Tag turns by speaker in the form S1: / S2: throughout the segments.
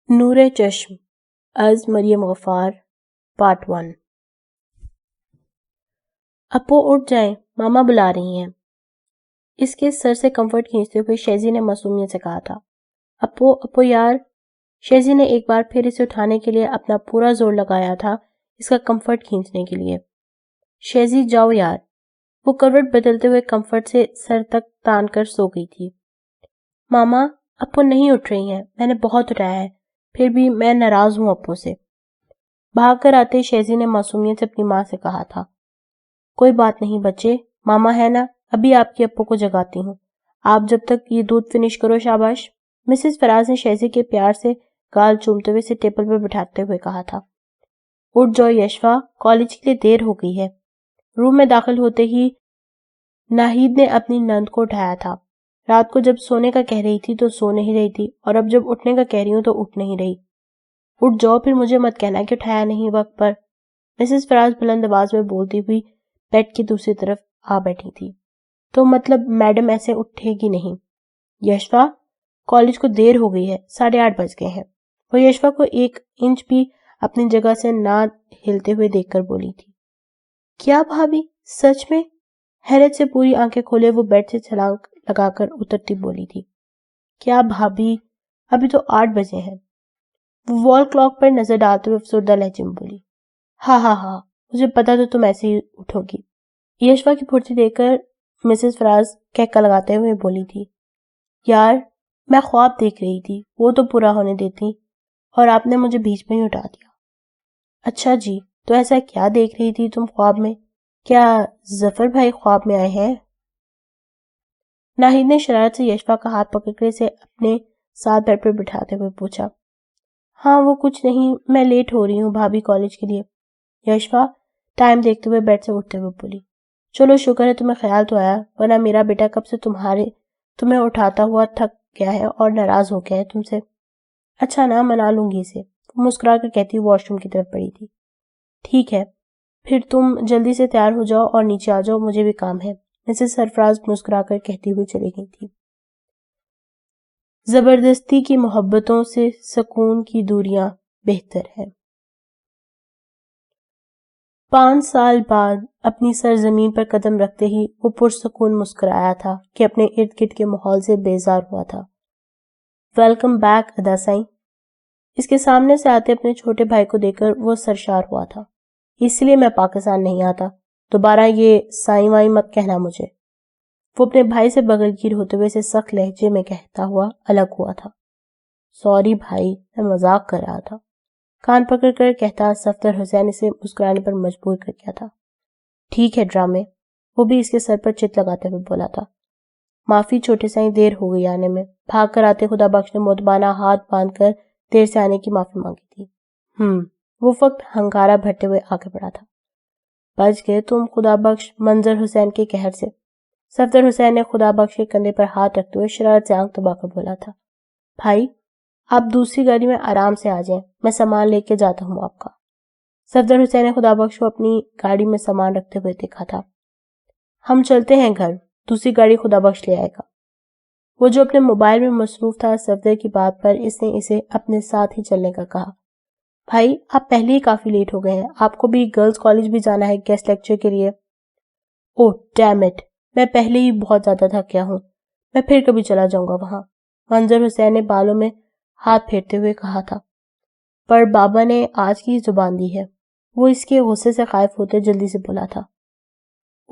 S1: نور چشم از مریم غفار پارٹ 1۔ اپو اٹھ جائیں، ماما بلا رہی ہیں۔ اس کے سر سے کمفرٹ کھینچتے ہوئے شیزی نے معصومیت سے کہا تھا۔ اپو یار۔ شیزی نے ایک بار پھر اسے اٹھانے کے لیے اپنا پورا زور لگایا تھا، اس کا کمفرٹ کھینچنے کے لیے۔ شیزی جاؤ یار۔ وہ کروٹ بدلتے ہوئے کمفرٹ سے سر تک تان کر سو گئی تھی۔ ماما، اپو نہیں اٹھ رہی ہیں، میں نے بہت اٹھایا ہے، پھر بھی میں ناراض ہوں اپو سے۔ بھاگ کر آتے شیزی نے معصومیت سے اپنی ماں سے کہا تھا۔ کوئی بات نہیں بچے، ماما ہے نا، ابھی آپ کی اپو کو جگاتی ہوں، آپ جب تک یہ دودھ فنش کرو۔ شاباش۔ مسز فراز نے شیزی کے پیار سے گال چومتے ہوئے اسے ٹیبل پر بٹھاتے ہوئے کہا تھا۔ اٹھ جاؤ یشوا، کالج کے لیے دیر ہو گئی ہے۔ روم میں داخل ہوتے ہی ناہید نے اپنی نند کو اٹھایا تھا۔ رات کو جب سونے کا کہہ رہی تھی تو سو نہیں رہی تھی، اور اب جب اٹھنے کا کہہ رہی ہوں تو اٹھ نہیں رہی۔ اٹھ جاؤ، پھر مجھے مت کہنا کہ اٹھایا نہیں وقت پر۔ مسز فراز بلند آواز میں بولتی ہوئی بیڈ کی دوسری طرف آ بیٹھی تھی۔ تو مطلب میڈم ایسے اٹھے گی نہیں؟ یشوا، کالج کو دیر ہو گئی ہے، 8:30 بج گئے ہیں۔ وہ یشوا کو 1 انچ بھی اپنی جگہ سے نہ ہلتے ہوئے دیکھ کر بولی تھی۔ کیا بھابھی، سچ میں؟ حیرت سے پوری آنکھیں کھولے وہ بیڈ سے چھلانگ لگا کر اترتی بولی تھی۔ کیا بھابھی، ابھی تو 8 بجے ہیں۔ وہ وال کلاک پر نظر ڈالتے ہوئے افسردہ لہجے میں بولی۔ ہاں، مجھے پتا تو تم ایسے ہی اٹھو گی۔ یشوا کی پھرتی دیکھ کر مسز فراز کہکا لگاتے ہوئے بولی تھی۔ یار، میں خواب دیکھ رہی تھی، وہ تو پورا ہونے دیتی، اور آپ نے مجھے بیچ میں ہی اٹھا دیا۔ اچھا جی، تو ایسا کیا دیکھ رہی تھی تم خواب میں؟ کیا ظفر بھائی خواب میں آئے ہیں؟ ناہید نے شرارت سے یشوا کا ہاتھ پکڑ کر اسے اپنے ساتھ بیڈ پر بٹھاتے ہوئے پوچھا۔ ہاں وہ کچھ نہیں، میں لیٹ ہو رہی ہوں بھابھی کالج کے لیے۔ یشوا ٹائم دیکھتے ہوئے بیڈ سے اٹھتے ہوئے بولی۔ چلو شکر ہے تمہیں خیال تو آیا، ورنہ میرا بیٹا کب سے تمہیں اٹھاتا ہوا تھک گیا ہے اور ناراض ہو گیا ہے تم سے۔ اچھا نا، منا لوں گی اسے، مسکرا کر کہتی واش روم کی طرف بڑھی تھی۔ ٹھیک ہے، پھر تم جلدی سے تیار ہو جاؤ اور نیچے آ جاؤ، مجھے بھی کام ہے، مسز سرفراز مسکرا کر کہتی ہوئی چلی گئی تھی۔ زبردستی کی محبتوں سے سکون کی دوریاں بہتر ہیں۔ 5 سال بعد اپنی سرزمین پر قدم رکھتے ہی وہ پرسکون مسکرایا تھا کہ اپنے ارد گرد کے ماحول سے بیزار ہوا تھا۔ ویلکم بیک ادا سائیں۔ اس کے سامنے سے آتے اپنے چھوٹے بھائی کو دیکھ کر وہ سرشار ہوا تھا۔ اس لیے میں پاکستان نہیں آتا، دوبارہ یہ سائیں وائیں مت کہنا مجھے۔ وہ اپنے بھائی سے بغل گیر ہوتے ہوئے اسے سخت لہجے میں کہتا ہوا الگ ہوا تھا۔ سوری بھائی، میں مذاق کر رہا تھا، کان پکڑ کر کہتا صفدر حسین اسے مسکرانے پر مجبور کر گیا تھا۔ ٹھیک ہے ڈرامے، وہ بھی اس کے سر پر چت لگاتے ہوئے بولا تھا۔ معافی چھوٹے سائیں، دیر ہو گئی آنے میں، بھاگ کر آتے خدا بخش نے مدبانہ ہاتھ باندھ کر دیر سے آنے کی معافی مانگی تھی۔ وہ وقت ہنکارا بھرتے ہوئے آگے بڑھا تھا۔ بچ گئے تم خدا بخش منظر حسین کے قہر سے۔ صفدر حسین نے خدا بخش کے کندھے پر ہاتھ رکھتے ہوئے شرارت سے آنکھ دبا کر بولا تھا۔ بھائی، آپ دوسری گاڑی میں آرام سے آ جائیں، میں سامان لے کے جاتا ہوں آپ کا۔ صفدر حسین نے خدا بخش کو اپنی گاڑی میں سامان رکھتے ہوئے دیکھا تھا۔ ہم چلتے ہیں گھر، دوسری گاڑی خدا بخش لے آئے گا۔ وہ جو اپنے موبائل میں مصروف تھا، صفدر کی بات پر اس نے اسے اپنے ساتھ ہی چلنے کا کہا۔ بھائی، آپ پہلے ہی کافی لیٹ ہو گئے ہیں، آپ کو بھی گرلز کالج بھی جانا ہے گیسٹ لیکچر کے لیے۔ اوہ ڈیم اٹ، میں پہلے ہی بہت زیادہ تھک گیا ہوں، میں پھر کبھی چلا جاؤں گا وہاں، منظر حسین نے بالوں میں ہاتھ پھیرتے ہوئے کہا تھا۔ پر بابا نے آج کی زبان دی ہے، وہ اس کے غصے سے خائف ہوتے جلدی سے بولا تھا۔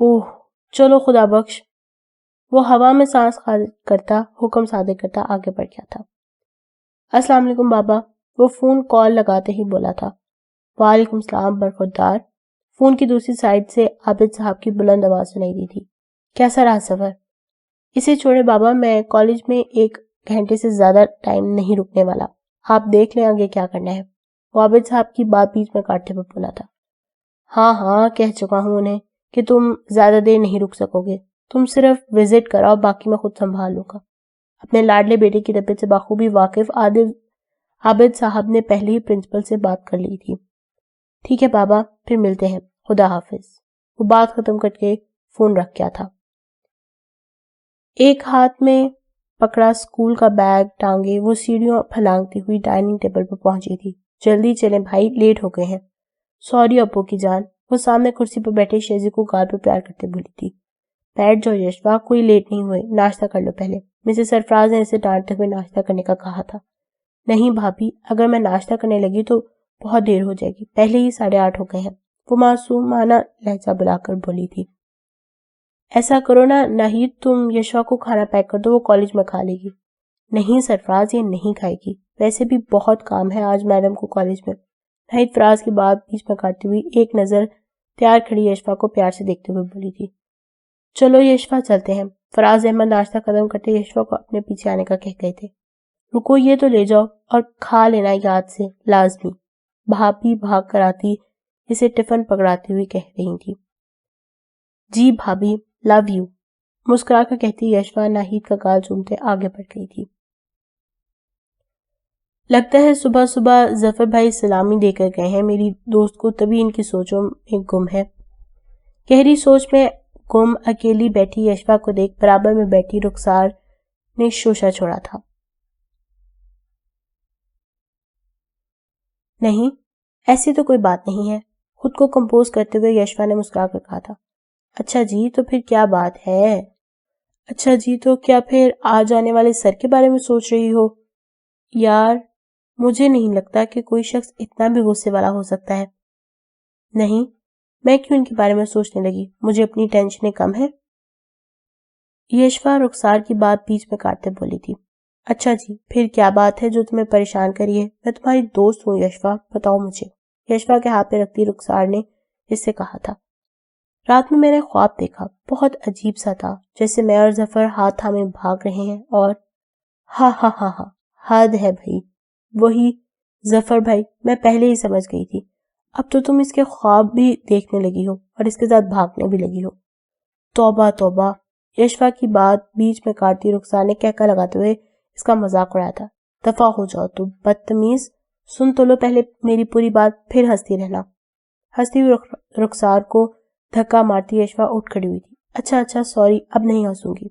S1: اوہ چلو خدا بخش۔ وہ ہوا میں سانس کرتا حکم صادر کرتا آگے بڑھ گیا تھا۔ السلام علیکم بابا، وہ فون کال لگاتے ہی بولا تھا۔ وعلیکم السلام برخوردار۔ فون کی دوسری سائڈ سے عابد صاحب کی بلند آواز سنائی دی تھی۔ کیسا رہا سفر؟ اسے چھوڑے بابا، میں کالج میں 1 گھنٹے سے زیادہ ٹائم نہیں رکنے والا، آپ دیکھ لیں آگے کیا کرنا ہے، وہ عابد صاحب کی بات بیچ میں کاٹتے ہوئے بولا تھا۔ ہاں کہہ چکا ہوں انہیں کہ تم زیادہ دیر نہیں رک سکو گے، تم صرف وزٹ کراؤ، باقی میں خود سنبھال لوں گا۔ اپنے لاڈلے بیٹے کی طبیعت سے بخوبی واقف عابد صاحب نے پہلے ہی پرنسپل سے بات کر لی تھی۔ ٹھیک ہے بابا، پھر ملتے ہیں، خدا حافظ۔ وہ بات ختم کر کے فون رکھ گیا تھا۔ ایک ہاتھ میں پکڑا اسکول کا بیگ ٹانگے وہ سیڑھیوں پھلانگتی ہوئی ڈائننگ ٹیبل پر پہنچی تھی. جلدی چلیں بھائی، لیٹ ہو گئے ہیں. سوری ابو کی جان. وہ سامنے کرسی پر بیٹھے شیزی کو گال پہ پیار کرتے بولی تھی. بیٹھ جاؤ یشوا، کوئی لیٹ نہیں ہوئے، ناشتہ کر لو پہلے. مسز سرفراز نے اسے ڈانٹتے ہوئے ناشتہ کرنے کا کہا تھا. نہیں بھابھی، اگر میں ناشتہ کرنے لگی تو بہت دیر ہو جائے گی، پہلے ہی 8:30 ہو گئے ہیں. وہ معصومانہ لہجہ بلا کر بولی تھی. ایسا کرو نا ناہید، تم یشوا کو کھانا پیک کر دو، وہ کالج میں کھا لے گی. نہیں سرفراز، یہ نہیں کھائے گی، ویسے بھی بہت کام ہے آج میڈم کو کالج میں. ناہید فراز کی بات بیچ میں کاٹتی ہوئی ایک نظر تیار کھڑی یشوا کو پیار سے دیکھتے ہوئے بولی تھی. چلو یشوا چلتے ہیں. فراز احمد ناشتہ ختم کرتے یشوا کو اپنے پیچھے آنے کا کہہ گئے تھے. رکو، یہ تو لے جاؤ اور کھا لینا یاد سے لازمی. بھابھی بھاگ کر آتی اسے ٹفن پکڑاتی ہوئی کہہ رہی تھی. جی بھابھی، لو یو. مسکرا کر کہتی یشوا ناہید کا گال چومتے آگے بڑھ گئی تھی. لگتا ہے صبح صبح ظفر بھائی سلامی دے کر گئے ہیں میری دوست کو، تبھی ان کی سوچوں میں گم ہے. گہری سوچ میں گم اکیلی بیٹھی یشوا کو دیکھ برابر میں بیٹھی رخسار نے شوشہ چھوڑا تھا. نہیں، ایسی تو کوئی بات نہیں ہے. خود کو کمپوز کرتے ہوئے یشوا نے مسکرا کر کہا تھا. اچھا جی، تو پھر کیا بات ہے؟ اچھا جی، تو کیا پھر آ جانے والے سر کے بارے میں سوچ رہی ہو؟ یار، مجھے نہیں لگتا کہ کوئی شخص اتنا بھی غصے والا ہو سکتا ہے. نہیں، میں کیوں ان کے بارے میں سوچنے لگی؟ مجھے اپنی ٹینشنیں کم ہے. یشوا رخسار کی بات بیچ میں کاٹتے بولی تھی. اچھا جی، پھر کیا بات ہے جو تمہیں پریشان کری ہے؟ میں تمہاری دوست ہوں یشوا، بتاؤ مجھے. یشوا کے ہاتھ پہ رکھتی رخسار نے اس سے کہا تھا. رات میں میں نے خواب دیکھا، بہت عجیب سا تھا، جیسے میں اور ظفر ہاتھ تھامے بھاگ رہے ہیں اور ہاں ہاں ہاں ہاں، حد ہے بھائی، وہی ظفر بھائی، میں پہلے ہی سمجھ گئی تھی. اب تو تم اس کے خواب بھی دیکھنے لگی ہو اور اس کے ساتھ بھاگنے بھی لگی ہو. توبہ توبہ. یشوا کی بات بیچ میں کاٹتی رخسار نے کہکا لگاتے ہوئے اس کا مذاق اڑایا تھا. دفع ہو جاؤ تم بدتمیز، سن تو لو پہلے میری پوری بات، پھر ہنستی رہنا. ہنستی ہوئی رخسار کو دھکا مارتی یشوا اٹھ کھڑی ہوئی تھی. اچھا اچھا سوری، اب نہیں ہنسوں گی.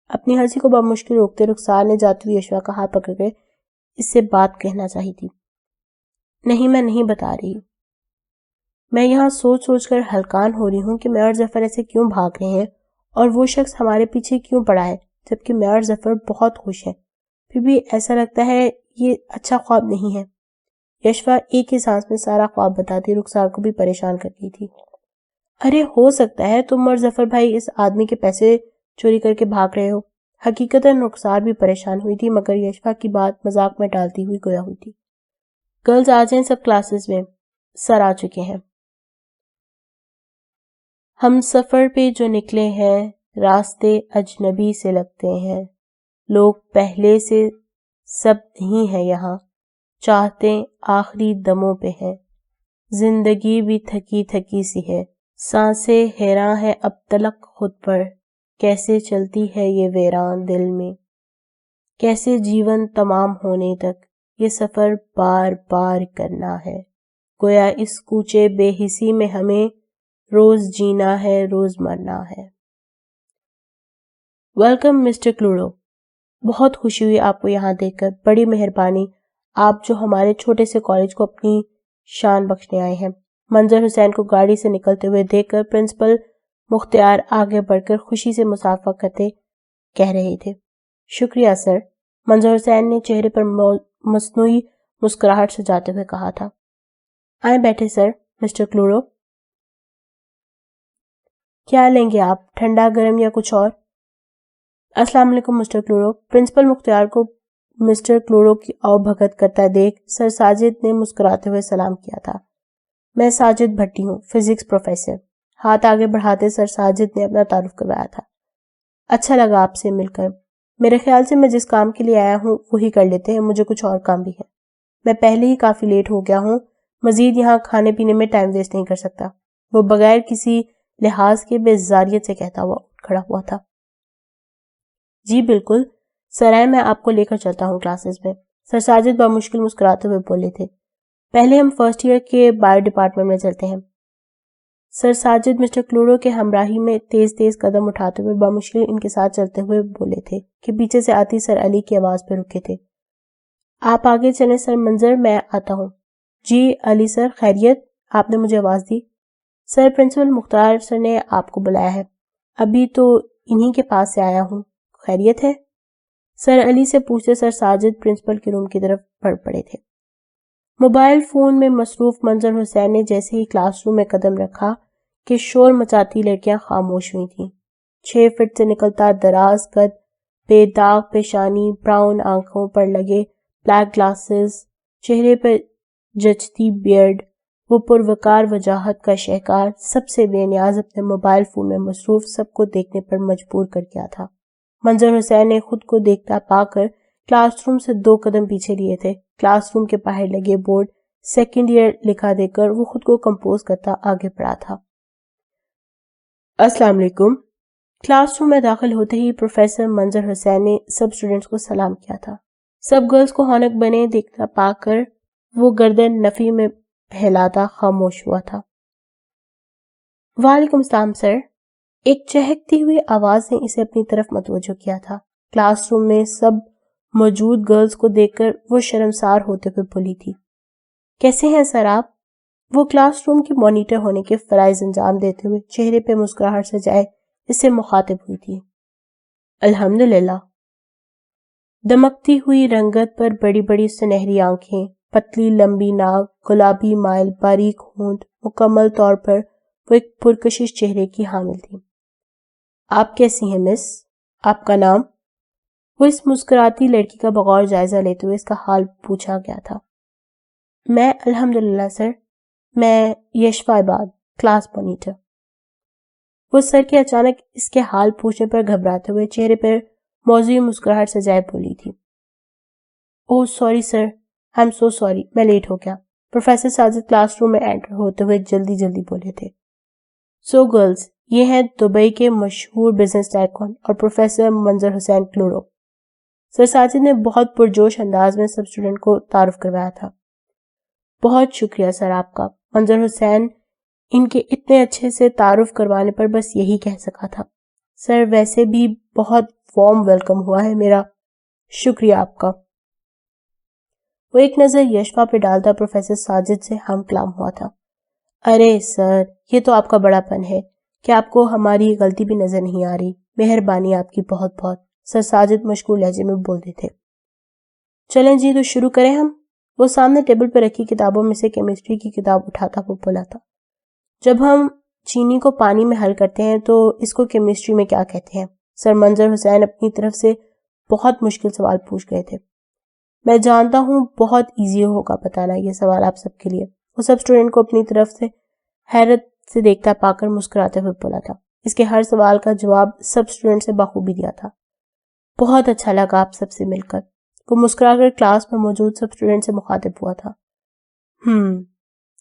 S1: اپنی ہنسی کو بمشکل روکتے رخسار نے جاتی ہوئی یشوا کا ہاتھ پکڑ کے اس سے بات کہنا چاہی تھی. نہیں، میں نہیں بتا رہی. میں یہاں سوچ سوچ کر ہلکان ہو رہی ہوں کہ میں اور ظفر ایسے کیوں بھاگ رہے ہیں اور وہ شخص ہمارے پیچھے کیوں پڑا ہے، جبکہ میں اور ظفر بہت خوش ہیں. پھر بھی ایسا لگتا ہے یہ اچھا خواب نہیں ہے. یشوا ایک ہی سانس میں سارا خواب بتاتی رخسار کو بھی پریشان کر گئی تھی. ارے ہو سکتا ہے تم اور ظفر بھائی اس آدمی کے پیسے چوری کر کے بھاگ رہے ہو. حقیقتاً رخسار بھی پریشان ہوئی تھی، مگر یشوا کی بات مذاق میں ٹالتی ہوئی گویا ہوئی تھی. گرلز آ جائیں سب کلاسز میں، سر آ چکے ہیں. ہم سفر پہ جو نکلے ہیں راستے اجنبی سے لگتے ہیں، لوگ پہلے سے سب نہیں ہیں یہاں، چاہتے آخری دموں پہ ہیں، زندگی بھی تھکی تھکی سی ہے، سانسیں حیراں ہے اب تلک خود پر، کیسے چلتی ہے یہ ویران دل میں، کیسے جیون تمام ہونے تک یہ سفر بار بار کرنا ہے، گویا اس کوچے بے حسی میں ہمیں روز جینا ہے روز مرنا ہے. ویلکم مسٹر کلوڈو. بہت خوشی ہوئی آپ کو یہاں دیکھ کر، بڑی مہربانی، آپ جو ہمارے چھوٹے سے کالج کو اپنی شان بخشنے آئے ہیں. منظر حسین کو گاڑی سے نکلتے ہوئے دیکھ کر پرنسپل مختار آگے بڑھ کر خوشی سے مصافحہ کرتے کہہ رہے تھے. شکریہ سر. منظر حسین نے چہرے پر مصنوعی مسکراہٹ سجاتے ہوئے کہا تھا. آئیں بیٹھے سر. مسٹر کلوڈو، کیا لیں گے آپ، ٹھنڈا گرم یا کچھ اور؟ السلام علیکم مسٹر کلوڈو. پرنسپل مختار کو مسٹر کلوڈو کی آؤ بھگت کرتا دیکھ سر ساجد نے مسکراتے ہوئے سلام کیا تھا. میں ساجد بھٹی ہوں، فزکس پروفیسر. ہاتھ آگے بڑھاتے سر ساجد نے اپنا تعارف کروایا تھا. اچھا لگا آپ سے مل کر. میرے خیال سے میں جس کام کے لیے آیا ہوں وہی کر لیتے ہیں، مجھے کچھ اور کام بھی ہے. میں پہلے ہی کافی لیٹ ہو گیا ہوں، مزید یہاں کھانے پینے میں ٹائم ویسٹ نہیں کر سکتا. وہ بغیر کسی لحاظ کے بیزاریت سے کہتا ہوا کھڑا ہوا تھا. جی بالکل سر، آئے میں آپ کو لے کر چلتا ہوں کلاسز میں. سر ساجد بمشکل مسکراتے ہوئے بولے تھے. پہلے ہم فرسٹ ایئر کے بایو ڈپارٹمنٹ میں چلتے ہیں. سر ساجد مسٹر کلورو کے ہمراہی میں تیز تیز قدم اٹھاتے ہوئے بمشکل ان کے ساتھ چلتے ہوئے بولے تھے کہ پیچھے سے آتی سر علی کی آواز پہ رکے تھے. آپ آگے چلیں سر منظر، میں آتا ہوں. جی علی سر، خیریت؟ آپ نے مجھے آواز دی. سر پرنسپل مختار سر نے آپ کو بلایا ہے. ابھی تو انہی کے پاس سے آیا ہوں. خیریت ہے؟ سر علی سے پوچھتے سر ساجد پرنسپل کے روم کی طرف بڑھ پڑے تھے. موبائل فون میں مصروف منظر حسین نے جیسے ہی کلاس روم میں قدم رکھا کہ شور مچاتی لڑکیاں خاموش ہوئی تھیں. 6 فٹ سے نکلتا دراز قد، بے داغ پیشانی، براؤن آنکھوں پر لگے بلیک گلاسز، چہرے پر جچتی بیئرڈ، وہ پروقار وجاہت کا شہکار سب سے بے نیاز اپنے موبائل فون میں مصروف سب کو دیکھنے پر مجبور کر گیا تھا. منظر حسین نے خود کو دیکھتا پا کر کلاس روم سے 2 قدم پیچھے لیے تھے. کلاس روم کے باہر لگے بورڈ سیکنڈ ایئر لکھا دے کر وہ خود کو کمپوز کرتا آگے بڑھا تھا. السلام علیکم. کلاس روم میں داخل ہوتے ہی پروفیسر منظر حسین نے سب اسٹوڈنٹس کو سلام کیا تھا. سب گرلز کو ہونک بنے دیکھتا پا کر وہ گردن نفی میں پھیلاتا خاموش ہوا تھا. وعلیکم السلام سر. ایک چہکتی ہوئی آواز نے اسے اپنی طرف متوجہ کیا تھا. کلاس روم میں سب موجود گرلز کو دیکھ کر وہ شرمسار ہوتے ہوئے بولی تھی. کیسے ہیں سر آپ؟ وہ کلاس روم کی مانیٹر ہونے کے فرائض انجام دیتے ہوئے چہرے پہ مسکراہٹ سجائے اس سے مخاطب ہوئی تھی. الحمدللہ. دمکتی ہوئی رنگت پر بڑی بڑی سنہری آنکھیں، پتلی لمبی ناک، گلابی مائل باریک ہونٹ، مکمل طور پر وہ ایک پرکشش چہرے کی حامل تھی. آپ کیسی ہیں مس؟ آپ کا نام؟ وہ اس مسکراتی لڑکی کا بغور جائزہ لیتے ہوئے اس کا حال پوچھا گیا تھا. میں الحمدللہ سر، میں یشفا عباد، کلاس مانیٹر. وہ سر کے اچانک اس کے حال پوچھنے پر گھبراتے ہوئے چہرے پر موضوعی مسکراہٹ سجائے بولی تھی. Oh sorry sir, I am so sorry, میں لیٹ ہو گیا. پروفیسر ساجد کلاس روم میں انٹر ہوتے ہوئے جلدی جلدی بولے تھے. سو گرلز، یہ ہیں دبئی کے مشہور بزنس ٹائکون اور پروفیسر منظر حسین کلورو. سر ساجد نے بہت پرجوش انداز میں سب اسٹوڈنٹ کو تعارف کروایا تھا. بہت شکریہ سر آپ کا. منظر حسین ان کے اتنے اچھے سے تعارف کروانے پر بس یہی کہہ سکا تھا. سر ویسے بھی بہت وارم ویلکم ہوا ہے میرا. شکریہ آپ کا. وہ ایک نظر یشفا پہ ڈالتا پروفیسر ساجد سے ہم کلام ہوا تھا. ارے سر، یہ تو آپ کا بڑا پن ہے کہ آپ کو ہماری غلطی بھی نظر نہیں آ رہی. مہربانی آپ کی بہت بہت. سر ساجد مشکور لہجے میں بولتے تھے. چلیں جی تو شروع کریں ہم. وہ سامنے ٹیبل پہ رکھی کتابوں میں سے کیمسٹری کی کتاب اٹھاتا وہ بولا تھا. جب ہم چینی کو پانی میں حل کرتے ہیں تو اس کو کیمسٹری میں کیا کہتے ہیں؟ سر منظر حسین اپنی طرف سے بہت مشکل سوال پوچھ گئے تھے. میں جانتا ہوں بہت ایزی ہوگا بتانا یہ سوال آپ سب کے لیے. وہ سب اسٹوڈنٹ کو اپنی طرف سے حیرت سے دیکھتا پا کر مسکراتے ہوئے بولا تھا. اس کے ہر سوال کا جواب سب اسٹوڈنٹ سے بخوبی دیا تھا. بہت اچھا لگا آپ سب سے مل کر. وہ مسکرا کر کلاس میں موجود سب اسٹوڈنٹ سے مخاطب ہوا تھا.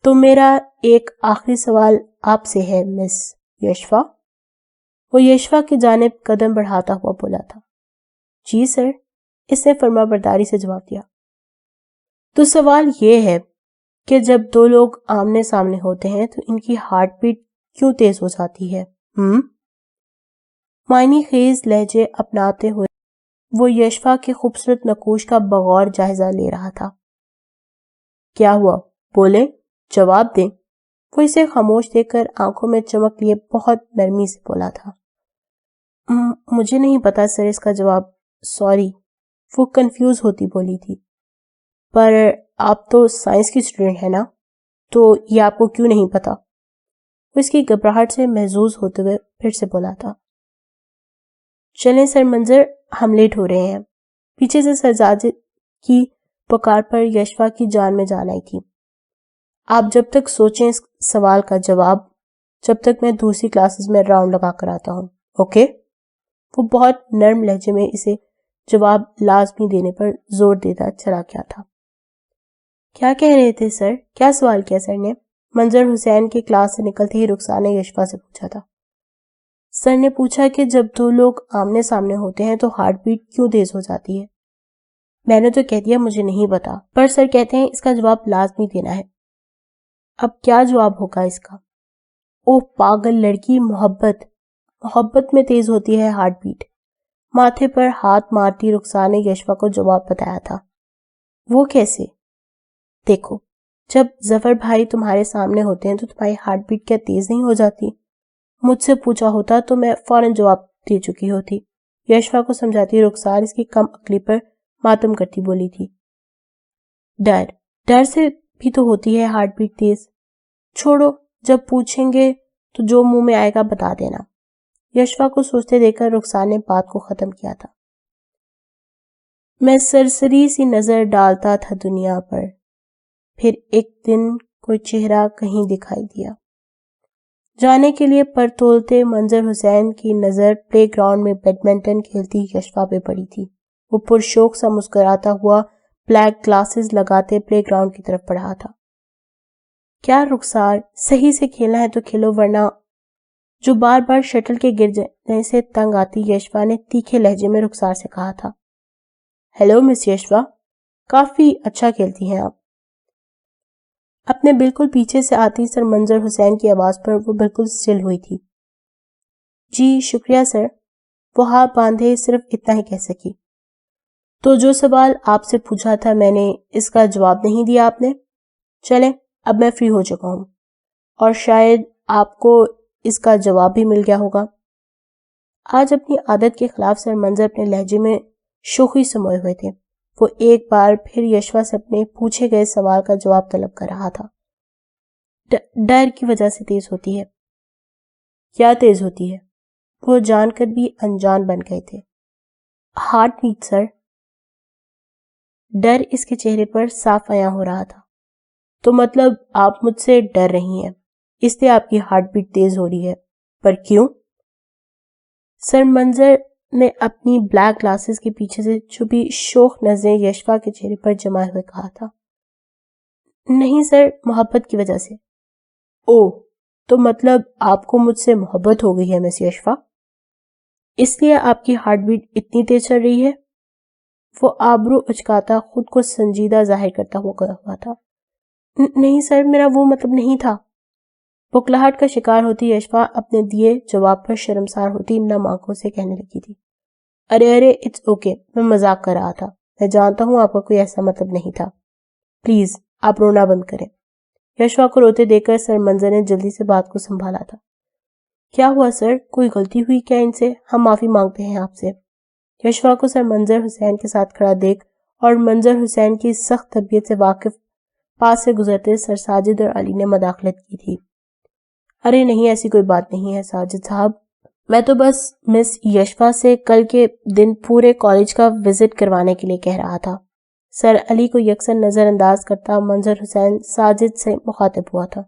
S1: تو میرا ایک آخری سوال آپ سے ہے مس یشفا. وہ یشفا کی جانب قدم بڑھاتا ہوا بولا تھا. جی سر، اس نے فرما برداری سے جواب دیا. تو سوال یہ ہے کہ جب 2 لوگ آمنے سامنے ہوتے ہیں تو ان کی ہارٹ بیٹ کیوں تیز ہو جاتی ہے؟ معنی خیز لہجے اپناتے ہوئے وہ یشفا کے خوبصورت نقوش کا بغور جائزہ لے رہا تھا. کیا ہوا؟ بولیں، جواب دیں. وہ اسے خاموش دیکھ کر آنکھوں میں چمک لیے بہت نرمی سے بولا تھا. مجھے نہیں پتا سر اس کا جواب. سوری. وہ کنفیوز ہوتی بولی تھی. پر آپ تو سائنس کی اسٹوڈنٹ ہیں نا، تو یہ آپ کو کیوں نہیں پتا؟ وہ اس کی گھبراہٹ سے محظوظ ہوتے ہوئے پھر سے بولا تھا. چلیں سر منظر، ہم لیٹ ہو رہے ہیں. پیچھے سے سجاد کی پکار پر یشفا کی جان میں جان آئی تھی. آپ جب تک سوچیں اس سوال کا جواب، جب تک میں دوسری کلاسز میں راؤنڈ لگا کر آتا ہوں. اوکے؟ وہ بہت نرم لہجے میں اسے جواب لازمی دینے پر زور دیتا چلا گیا تھا. کیا کہہ رہے تھے سر؟ کیا سوال کیا سر نے؟ منظر حسین کے کلاس سے نکلتے ہی رخسار نے یشفا سے پوچھا تھا. سر نے پوچھا کہ جب 2 لوگ آمنے سامنے ہوتے ہیں تو ہارٹ بیٹ کیوں تیز ہو جاتی ہے؟ میں نے تو کہہ دیا مجھے نہیں پتا، پر سر کہتے ہیں اس کا جواب لازمی دینا ہے. اب کیا جواب ہوگا اس کا؟ اوہ پاگل لڑکی، محبت میں تیز ہوتی ہے ہارٹ بیٹ۔ ماتھے پر ہاتھ مارتی رخسار نے یشوا کو جواب بتایا تھا۔ وہ کیسے؟ دیکھو، جب ظفر بھائی تمہارے سامنے ہوتے ہیں تو تمہاری ہارٹ بیٹ کیا تیز نہیں ہو جاتی؟ مجھ سے پوچھا ہوتا تو میں فوراً جواب دے چکی ہوتی۔ یشوا کو سمجھاتی رخسار اس کی کم عقلی پر ماتم کرتی بولی تھی۔ ڈر سے بھی تو ہوتی ہے ہارٹ بیٹ تیز۔ چھوڑو، جب پوچھیں گے تو جو منہ میں آئے گا بتا دینا۔ یشوا کو سوچتے دیکھ کر رخسار نے بات کو ختم کیا تھا۔ میں سرسری سی نظر ڈالتا تھا دنیا پر، پھر ایک دن کوئی چہرہ کہیں دکھائی دیا۔ جانے کے لیے پر تولتے منظر حسین کی نظر پلے گراؤنڈ میں بیڈمنٹن کھیلتی یشوا پہ پڑی تھی۔ وہ پرشوق سا مسکراتا ہوا بلیک گلاسز لگاتے پلے گراؤنڈ کی طرف بڑھا تھا۔ کیا رخسار، صحیح سے کھیلنا ہے تو کھیلو، ورنہ… جو بار بار شٹل کے گر جانے سے تنگ آتی یشوا نے تیکھے لہجے میں رخسار سے کہا تھا۔ ہیلو مس یشوا، کافی اچھا کھیلتی ہیں آپ۔ اپنے بالکل پیچھے سے آتی سر منظر حسین کی آواز پر وہ بالکل سٹل ہوئی تھی۔ جی شکریہ سر، وہ ہاتھ باندھے صرف اتنا ہی کہہ سکی۔ تو جو سوال آپ سے پوچھا تھا میں نے اس کا جواب نہیں دیا آپ نے؟ چلیں اب میں فری ہو چکا ہوں، اور شاید آپ کو اس کا جواب بھی مل گیا ہوگا۔ آج اپنی عادت کے خلاف سر منظر اپنے لہجے میں شوخی سموئے ہوئے تھے۔ وہ ایک بار پھر یشوا سے اپنے پوچھے گئے سوال کا جواب طلب کر رہا تھا۔ ڈر کی وجہ سے تیز ہوتی ہے۔ کیا تیز ہوتی ہے؟ وہ جان کر بھی انجان بن گئے تھے۔ ہارٹ بیٹ سر۔ ڈر اس کے چہرے پر صاف عیاں ہو رہا تھا۔ تو مطلب آپ مجھ سے ڈر رہی ہیں، اس لیے آپ کی ہارٹ بیٹ تیز ہو رہی ہے، پر کیوں؟ سر منظر نے اپنی بلیک گلاسز کے پیچھے سے چھپی شوخ نظریں یشوا کے چہرے پر جمائے ہوئے کہا تھا۔ نہیں سر، محبت کی وجہ سے۔ اوہ، تو مطلب آپ کو مجھ سے محبت ہو گئی ہے مس یشوا، اس لیے آپ کی ہارٹ بیٹ اتنی تیز چل رہی ہے؟ وہ آبرو اچکاتا خود کو سنجیدہ ظاہر کرتا ہوا تھا۔ نہیں سر، میرا وہ مطلب نہیں تھا۔ بکلاہٹ کا شکار ہوتی یشوا اپنے دیے جواب پر شرمسار ہوتی نم آنکھوں سے کہنے لگی تھی۔ ارے اٹس اوکے، میں مذاق کر رہا تھا، میں جانتا ہوں آپ کا کوئی ایسا مطلب نہیں تھا، پلیز آپ رونا بند کریں۔ یشوا کو روتے دیکھ کر سر منظر نے جلدی سے بات کو سنبھالا تھا۔ کیا ہوا سر، کوئی غلطی ہوئی کیا ان سے؟ ہم معافی مانگتے ہیں آپ سے۔ یشوا کو سر منظر حسین کے ساتھ کھڑا دیکھ اور منظر حسین کی سخت طبیعت سے واقف پاس سے گزرتے سر ساجد اور علی نے مداخلت کی تھی۔ ارے نہیں، ایسی کوئی بات نہیں ہے ساجد صاحب، میں تو بس مس یشوا سے کل کے دن پورے کالج کا وزٹ کروانے کے لیے کہہ رہا تھا۔ سر علی کو یکساں نظر انداز کرتا منظر حسین ساجد سے مخاطب ہوا تھا۔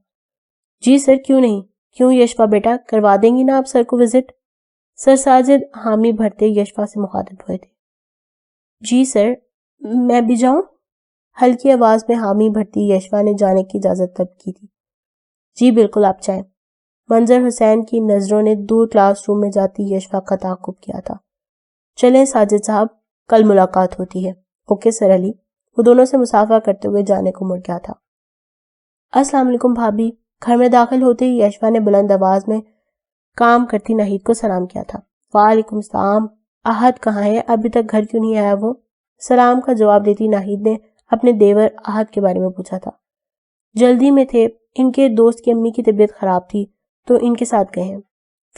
S1: جی سر، کیوں نہیں، کیوں یشوا بیٹا، کروا دیں گی نا آپ سر کو وزٹ؟ سر ساجد حامی بھرتے یشوا سے مخاطب ہوئے تھے۔ جی سر، میں بھی جاؤں؟ ہلکی آواز میں حامی بھرتی یشوا نے جانے کی اجازت طلب کی تھی۔ جی بالکل، آپ جائیں۔ منظر حسین کی نظروں نے دور کلاس روم میں جاتی یشوا کا تعاقب کیا تھا۔ چلیں ساجد صاحب، کل ملاقات ہوتی ہے۔ اوکے سر علی۔ وہ دونوں سے مسافہ کرتے ہوئے جانے کو مڑ گیا تھا۔ السلام علیکم بھابھی۔ گھر میں داخل ہوتے ہی یشوا نے بلند آواز میں کام کرتی ناہید کو سلام کیا تھا۔ وعلیکم السلام، احد کہاں ہے، ابھی تک گھر کیوں نہیں آیا وہ؟ سلام کا جواب دیتی ناہید نے اپنے دیور احد کے بارے میں پوچھا تھا۔ جلدی میں تھے، ان کے دوست کی امی کی طبیعت خراب تھی تو ان کے ساتھ گئے ہیں۔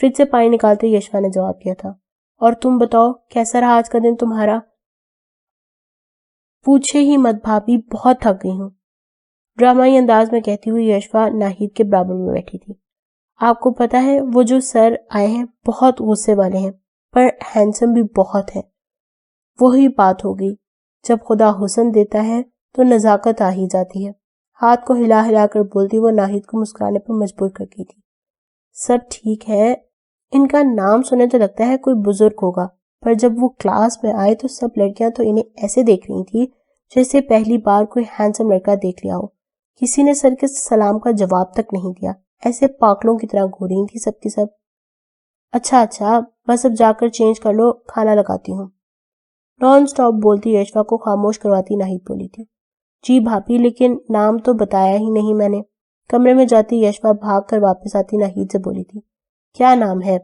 S1: فریج سے پانی نکالتے یشوا نے جواب دیا تھا۔ اور تم بتاؤ کیسا رہا آج کا دن تمہارا؟ پوچھے ہی مت بھابھی، بہت تھک گئی ہوں، ڈرامائی انداز میں کہتی ہوئی یشوا ناہید کے برابر میں بیٹھی تھی۔ آپ کو پتا ہے وہ جو سر آئے ہیں بہت غصے والے ہیں، پر ہینڈسم بھی بہت ہے۔ وہی بات ہوگی، جب خدا حسن دیتا ہے تو نزاکت آ ہی جاتی ہے۔ ہاتھ کو ہلا ہلا کر بولتی وہ ناہید کو مسکرانے پر مجبور کر گئی تھی۔ سب ٹھیک ہے، ان کا نام سنے تو لگتا ہے کوئی بزرگ ہوگا، پر جب وہ کلاس میں آئے تو سب لڑکیاں تو انہیں ایسے دیکھ رہی تھی جیسے پہلی بار کوئی ہینڈسم لڑکا دیکھ لیا ہو۔ کسی نے سر کے سلام کا جواب تک نہیں دیا، ایسے پاگلوں کی طرح گھور رہی تھی سب کی سب۔ اچھا، بس اب جا کر چینج کر لو، کھانا لگاتی ہوں۔ نان سٹاپ بولتی یشوا کو خاموش کرواتی ناہید بولی تھی۔ جی بھابھی، لیکن نام تو بتایا ہی نہیں میں نے، کمرے میں جاتی یشوا بھاگ کر واپس آتی ناہید سے بولی تھی، کیا نام ہے؟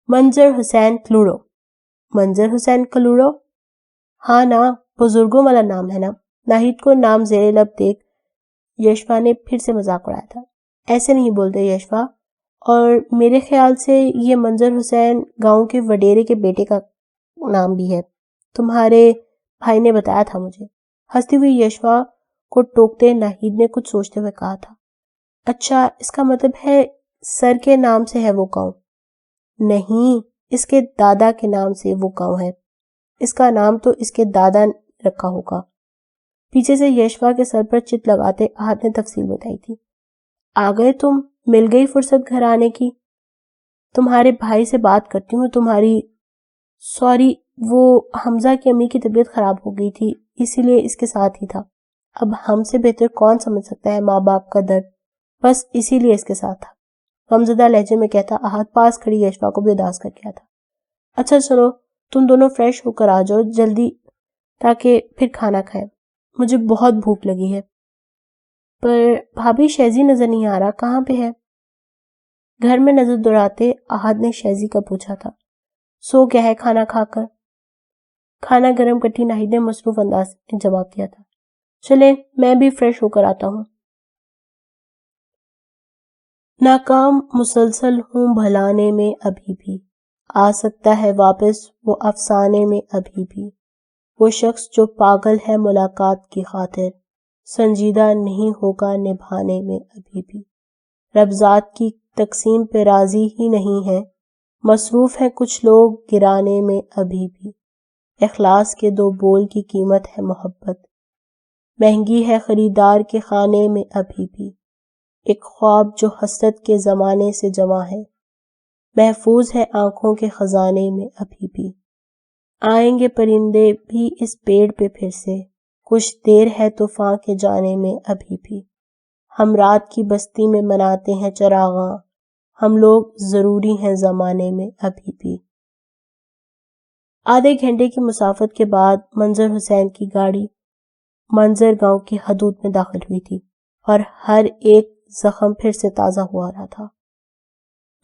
S1: منظر حسین کلوڑو۔ منظر حسین کلوڑو؟ ہاں نا، بزرگوں والا نام ہے نا۔ ناہید کو نام زیر لب دیکھ یشوا نے پھر سے مذاق اڑایا تھا۔ ایسے نہیں بولتے یشوا، اور میرے خیال سے یہ منظر حسین گاؤں کے وڈیرے کے بیٹے کا نام بھی ہے، تمہارے بھائی نے بتایا تھا مجھے۔ ہنستی ہوئی یشوا کو ٹوکتے ناہید نے کچھ سوچتے ہوئے کہا تھا، اچھا اس کا مطلب ہے سر کے نام سے ہے وہ گاؤں؟ نہیں، اس کے دادا کے نام سے وہ گاؤں ہے۔ اس کا نام تو اس کے دادا نے رکھا ہوگا۔ پیچھے سے یشوا کے سر پر چت لگاتے احد نے تفصیل بتائی تھی۔ آ گئے تم، مل گئی فرصت گھر آنے کی۔ تمہارے بھائی سے بات کرتی ہوں، تمہاری سوری، وہ حمزہ کی امی کی طبیعت خراب ہو گئی تھی، اسی لیے اس کے ساتھ ہی تھا۔ اب ہم سے بہتر کون سمجھ سکتا ہے ماں باپ کا درد، بس اسی لیے اس کے ساتھ تھا، غمزدہ لہجے میں کہتا احد پاس کھڑی یشوا کو بھی اداس کر گیا تھا۔ اچھا چلو تم دونوں فریش ہو کر آ جاؤ جلدی، تاکہ پھر کھانا کھائیں، مجھے بہت بھوک لگی ہے۔ پر بھابھی شیزی نظر نہیں آ رہا، کہاں پہ ہے؟ گھر میں نظر دوڑاتے احد نے شیزی کا پوچھا تھا۔ سو گیا ہے کھانا کھا کر۔ کھانا گرم کرتی ناہید نے مصروف انداز میں جواب دیا تھا، چلے میں بھی فریش ہو کر آتا ہوں۔ ناکام مسلسل ہوں بھلانے میں ابھی بھی، آ سکتا ہے واپس وہ افسانے میں ابھی بھی، وہ شخص جو پاگل ہے ملاقات کی خاطر، سنجیدہ نہیں ہوگا نبھانے میں ابھی بھی، رب ذات کی تقسیم پہ راضی ہی نہیں ہے، مصروف ہیں کچھ لوگ گرانے میں ابھی بھی، اخلاص کے دو بول کی قیمت ہے محبت، مہنگی ہے خریدار کے خانے میں ابھی بھی، ایک خواب جو حسرت کے زمانے سے جمع ہے، محفوظ ہے آنکھوں کے خزانے میں ابھی بھی، آئیں گے پرندے بھی اس پیڑ پہ پھر سے، کچھ دیر ہے طوفان کے جانے میں ابھی بھی، ہم رات کی بستی میں مناتے ہیں چراغاں، ہم لوگ ضروری ہیں زمانے میں ابھی بھی۔ آدھے گھنٹے کی مسافت کے بعد منظر حسین کی گاڑی منظر گاؤں کی حدود میں داخل ہوئی تھی، اور ہر ایک زخم پھر سے تازہ ہوا رہا تھا۔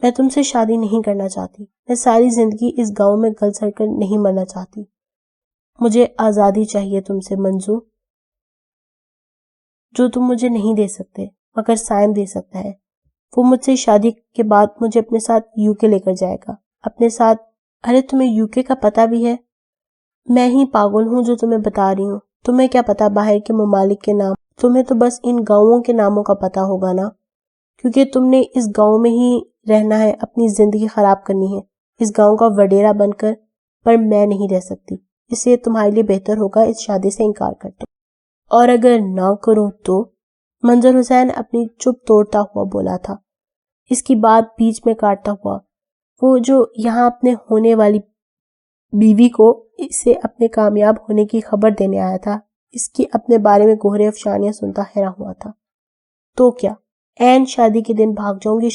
S1: میں تم سے شادی نہیں کرنا چاہتی، میں ساری زندگی اس گاؤں میں گل سڑ کر نہیں مرنا چاہتی، مجھے آزادی چاہیے تم سے منظور، جو تم مجھے نہیں دے سکتے مگر سائم دے سکتا ہے۔ وہ مجھ سے شادی کے بعد مجھے اپنے ساتھ یو کے لے کر جائے گا، اپنے ساتھ۔ ارے تمہیں یو کے کا پتہ بھی ہے؟ میں ہی پاگل ہوں جو تمہیں بتا رہی ہوں، تمہیں کیا پتا باہر کے ممالک کے نام، تمہیں تو بس ان گاؤں کے ناموں کا پتہ ہوگا نا، کیونکہ تم نے اس گاؤں میں ہی رہنا ہے، اپنی زندگی خراب کرنی ہے اس گاؤں کا وڈیرا بن کر، پر میں نہیں رہ سکتی، اس لیے تمہارے لیے بہتر ہوگا اس شادی سے انکار کر دو، اور اگر نہ کرو تو؟ منظر حسین اپنی چپ توڑتا ہوا بولا تھا، اس کی بات بیچ میں کاٹتا ہوا، وہ جو یہاں اپنے ہونے والی بیوی کو اسے اپنے کامیاب ہونے کی خبر دینے آیا تھا، اس کی اپنے بارے میں گوہرے افشانیاں سنتا حیران ہوا تھا۔ تو کیا عین شادی کے دن بھاگ جاؤں گی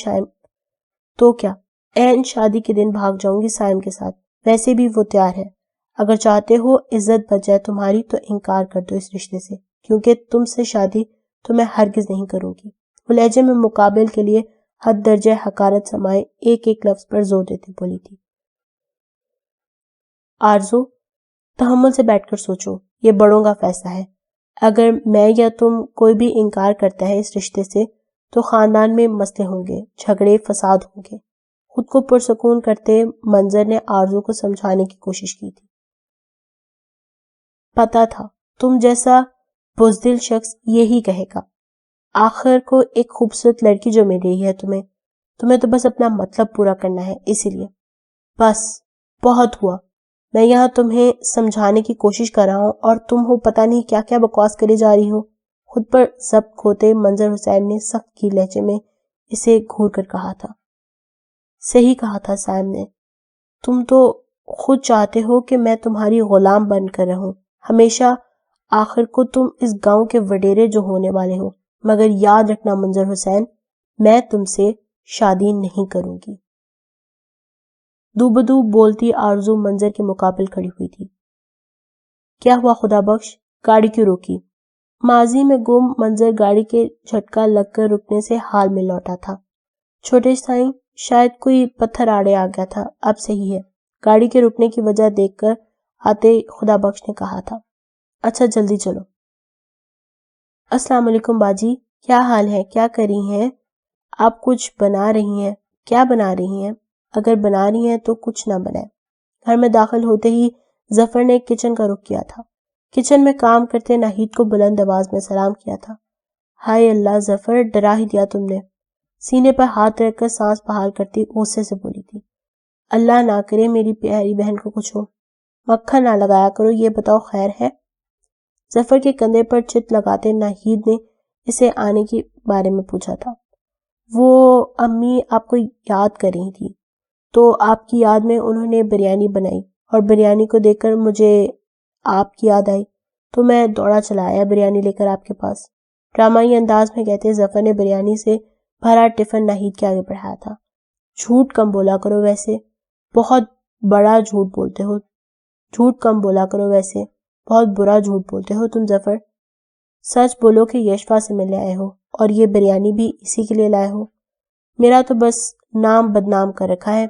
S1: سائم کے ساتھ، ویسے بھی وہ تیار ہے، اگر چاہتے ہو عزت بچ جائے تمہاری تو انکار کر دو اس رشتے سے، کیونکہ تم سے شادی تو میں ہرگز نہیں کروں گی۔ وہ لہجے میں مقابل کے لیے حد درجہ حقارت سمائے ایک ایک لفظ پر زور دیتے بولی تھی۔ آرزو، تحمل سے بیٹھ کر سوچو، یہ بڑوں کا فیصلہ ہے، اگر میں یا تم کوئی بھی انکار کرتا ہے اس رشتے سے تو خاندان میں مسئلے ہوں گے، جھگڑے فساد ہوں گے۔ خود کو پرسکون کرتے منظر نے آرزو کو سمجھانے کی کوشش کی تھی۔ پتا تھا تم جیسا بزدل شخص یہی کہے گا، آخر کو ایک خوبصورت لڑکی جو مل رہی ہے تمہیں تو بس اپنا مطلب پورا کرنا ہے، اسی لیے بس بہت ہوا، میں یہاں تمہیں سمجھانے کی کوشش کر رہا ہوں اور تم ہو پتہ نہیں کیا کیا بکواس کرے جا رہی ہو۔ خود پر ضبط کھوتے منظر حسین نے سخت کی لہجے میں اسے گھور کر کہا تھا، صحیح کہا تھا سائم نے، تم تو خود چاہتے ہو کہ میں تمہاری غلام بن کر رہوں ہمیشہ، آخر کو تم اس گاؤں کے وڈیرے جو ہونے والے ہو، مگر یاد رکھنا منظر حسین، میں تم سے شادی نہیں کروں گی۔ دو بدو بولتی آرزو منظر کے مقابل کھڑی ہوئی تھی۔ کیا ہوا خدا بخش، گاڑی کیوں روکی؟ ماضی میں گم منظر گاڑی کے جھٹکا لگ کر رکنے سے حال میں لوٹا تھا۔ چھوٹے سائیں، شاید کوئی پتھر آڑے آ گیا تھا، اب صحیح ہے، گاڑی کے رکنے کی وجہ دیکھ کر آتے خدا بخش نے کہا تھا۔ اچھا جلدی چلو۔ السلام علیکم باجی، کیا حال ہے؟ کیا کر رہی ہیں آپ؟ کچھ بنا رہی ہیں؟ کیا بنا رہی ہیں؟ اگر بنا رہی ہیں تو کچھ نہ بنائیں۔ گھر میں داخل ہوتے ہی ظفر نے کچن کا رخ کیا تھا۔ کچن میں کام کرتے ناہید کو بلند آواز میں سلام کیا تھا۔ ہائے اللہ ظفر، ڈرا ہی دیا تم نے، سینے پر ہاتھ رکھ کر سانس بحال کرتی غصے سے بولی تھی۔ اللہ نہ کرے میری پیاری بہن کو کچھ ہو، مکھن نہ لگایا کرو، یہ بتاؤ خیر ہے؟ ظفر کے کندھے پر چت لگاتے ناہید نے اسے آنے کے بارے میں پوچھا تھا۔ وہ امی آپ کو یاد کر رہی تھی تو آپ کی یاد میں انہوں نے بریانی بنائی اور بریانی کو دیکھ کر مجھے آپ کی یاد آئی تو میں دوڑا چلا آیا بریانی لے کر آپ کے پاس۔ ڈرامائی انداز میں کہتے ظفر نے بریانی سے بھرا ٹفن ناہید کے آگے بڑھایا تھا۔ جھوٹ کم بولا کرو ویسے، بہت بڑا جھوٹ بولتے ہو۔ جھوٹ کم بولا کرو ویسے، بہت برا جھوٹ بولتے ہو تم ظفر۔ سچ بولو کہ یشوا سے ملنے آئے ہو اور یہ بریانی بھی اسی کے لیے لائے ہو۔ میرا تو بس نام بدنام کر رکھا ہے،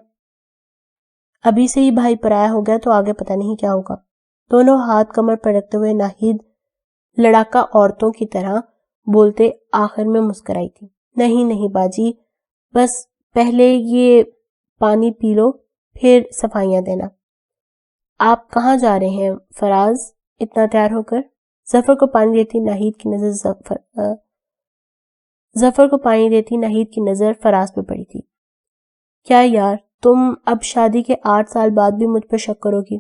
S1: ابھی سے ہی بھائی پرایا ہو گیا تو آگے پتہ نہیں کیا ہوگا۔ دونوں ہاتھ کمر پر رکھتے ہوئے ناہید لڑاکا عورتوں کی طرح بولتے آخر میں مسکرائی تھی۔ نہیں نہیں باجی، بس پہلے یہ پانی پی لو پھر صفائیاں دینا۔ آپ کہاں جا رہے ہیں فراز اتنا تیار ہو کر؟ ظفر کو پانی دیتی ناہید کی نظر فراز پہ پڑی تھی۔ کیا یار، تم اب شادی کے 8 سال بعد بھی مجھ پر شک کرو گی؟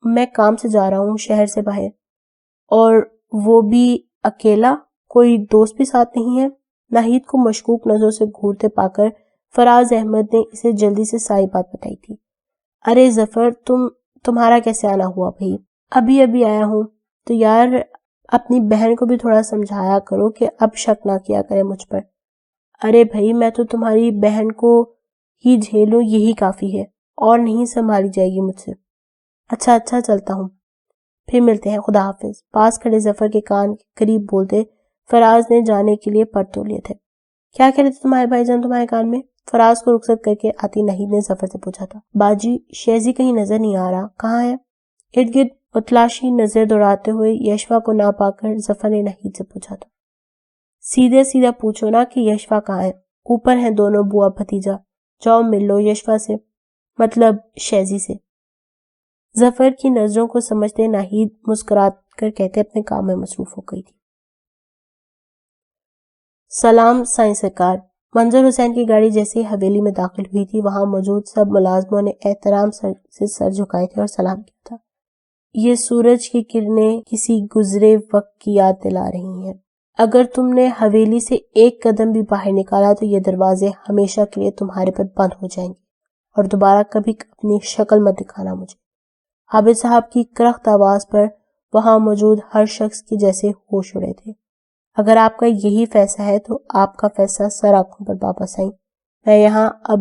S1: میں کام سے جا رہا ہوں شہر سے باہر، اور وہ بھی اکیلا، کوئی دوست بھی ساتھ نہیں ہے؟ ناہید کو مشکوک نظروں سے گھورتے پا کر فراز احمد نے اسے جلدی سے ساری بات بتائی تھی۔ ارے ظفر، تمہارا کیسے آنا ہوا بھائی؟ ابھی آیا ہوں۔ تو یار اپنی بہن کو بھی تھوڑا سمجھایا کرو کہ اب شک نہ کیا کرے مجھ پر۔ ارے بھائی، میں تو تمہاری بہن کو ہی جھیلوں یہی کافی ہے، اور نہیں سنبھالی جائے گی مجھ سے۔ اچھا چلتا ہوں، پھر ملتے ہیں، خدا حافظ۔ پاس کھڑے ظفر کے کان کے قریب بولتے فراز نے جانے کے لیے پر تو لیے تھے۔ کیا کہہ رہے تھے تمہارے بھائی جان تمہارے کان میں؟ فراز کو رخصت کر کے آتی ناہید نے ظفر سے پوچھا تھا۔ باجی، شیزی کہیں نظر نہیں آ رہا، کہاں ہے؟ ارد گرد متلاشی نظر دوڑاتے ہوئے یشوا کو نہ پا کر ظفر نے ناہید سے پوچھا تھا۔ سیدھا پوچھو نا کہ یشوا کہاں ہے؟ اوپر ہیں دونوں بوا بھتیجا، جاؤ مل لو یشوا سے، مطلب شیزی سے۔ ظفر کی نظروں کو سمجھتے ناہید مسکرات کر کہتے اپنے کام میں مصروف ہو گئی تھی۔ سلام سائیں سرکار۔ منظر حسین کی گاڑی جیسے حویلی میں داخل ہوئی تھی، وہاں موجود سب ملازموں نے احترام سے سر جھکائے تھے اور سلام کیا تھا۔ یہ سورج کی کرنیں کسی گزرے وقت کی یاد دلا رہی ہیں۔ اگر تم نے حویلی سے ایک قدم بھی باہر نکالا تو یہ دروازے ہمیشہ کے لیے تمہارے پر بند ہو جائیں گے، اور دوبارہ کبھی اپنی شکل مت دکھانا مجھے۔ عابد صاحب کی کرخت آواز پر وہاں موجود ہر شخص کی جیسے ہوش اڑے تھے۔ اگر آپ کا یہی فیصلہ ہے تو آپ کا فیصلہ سر آنکھوں پر واپس آئیں۔ میں یہاں اب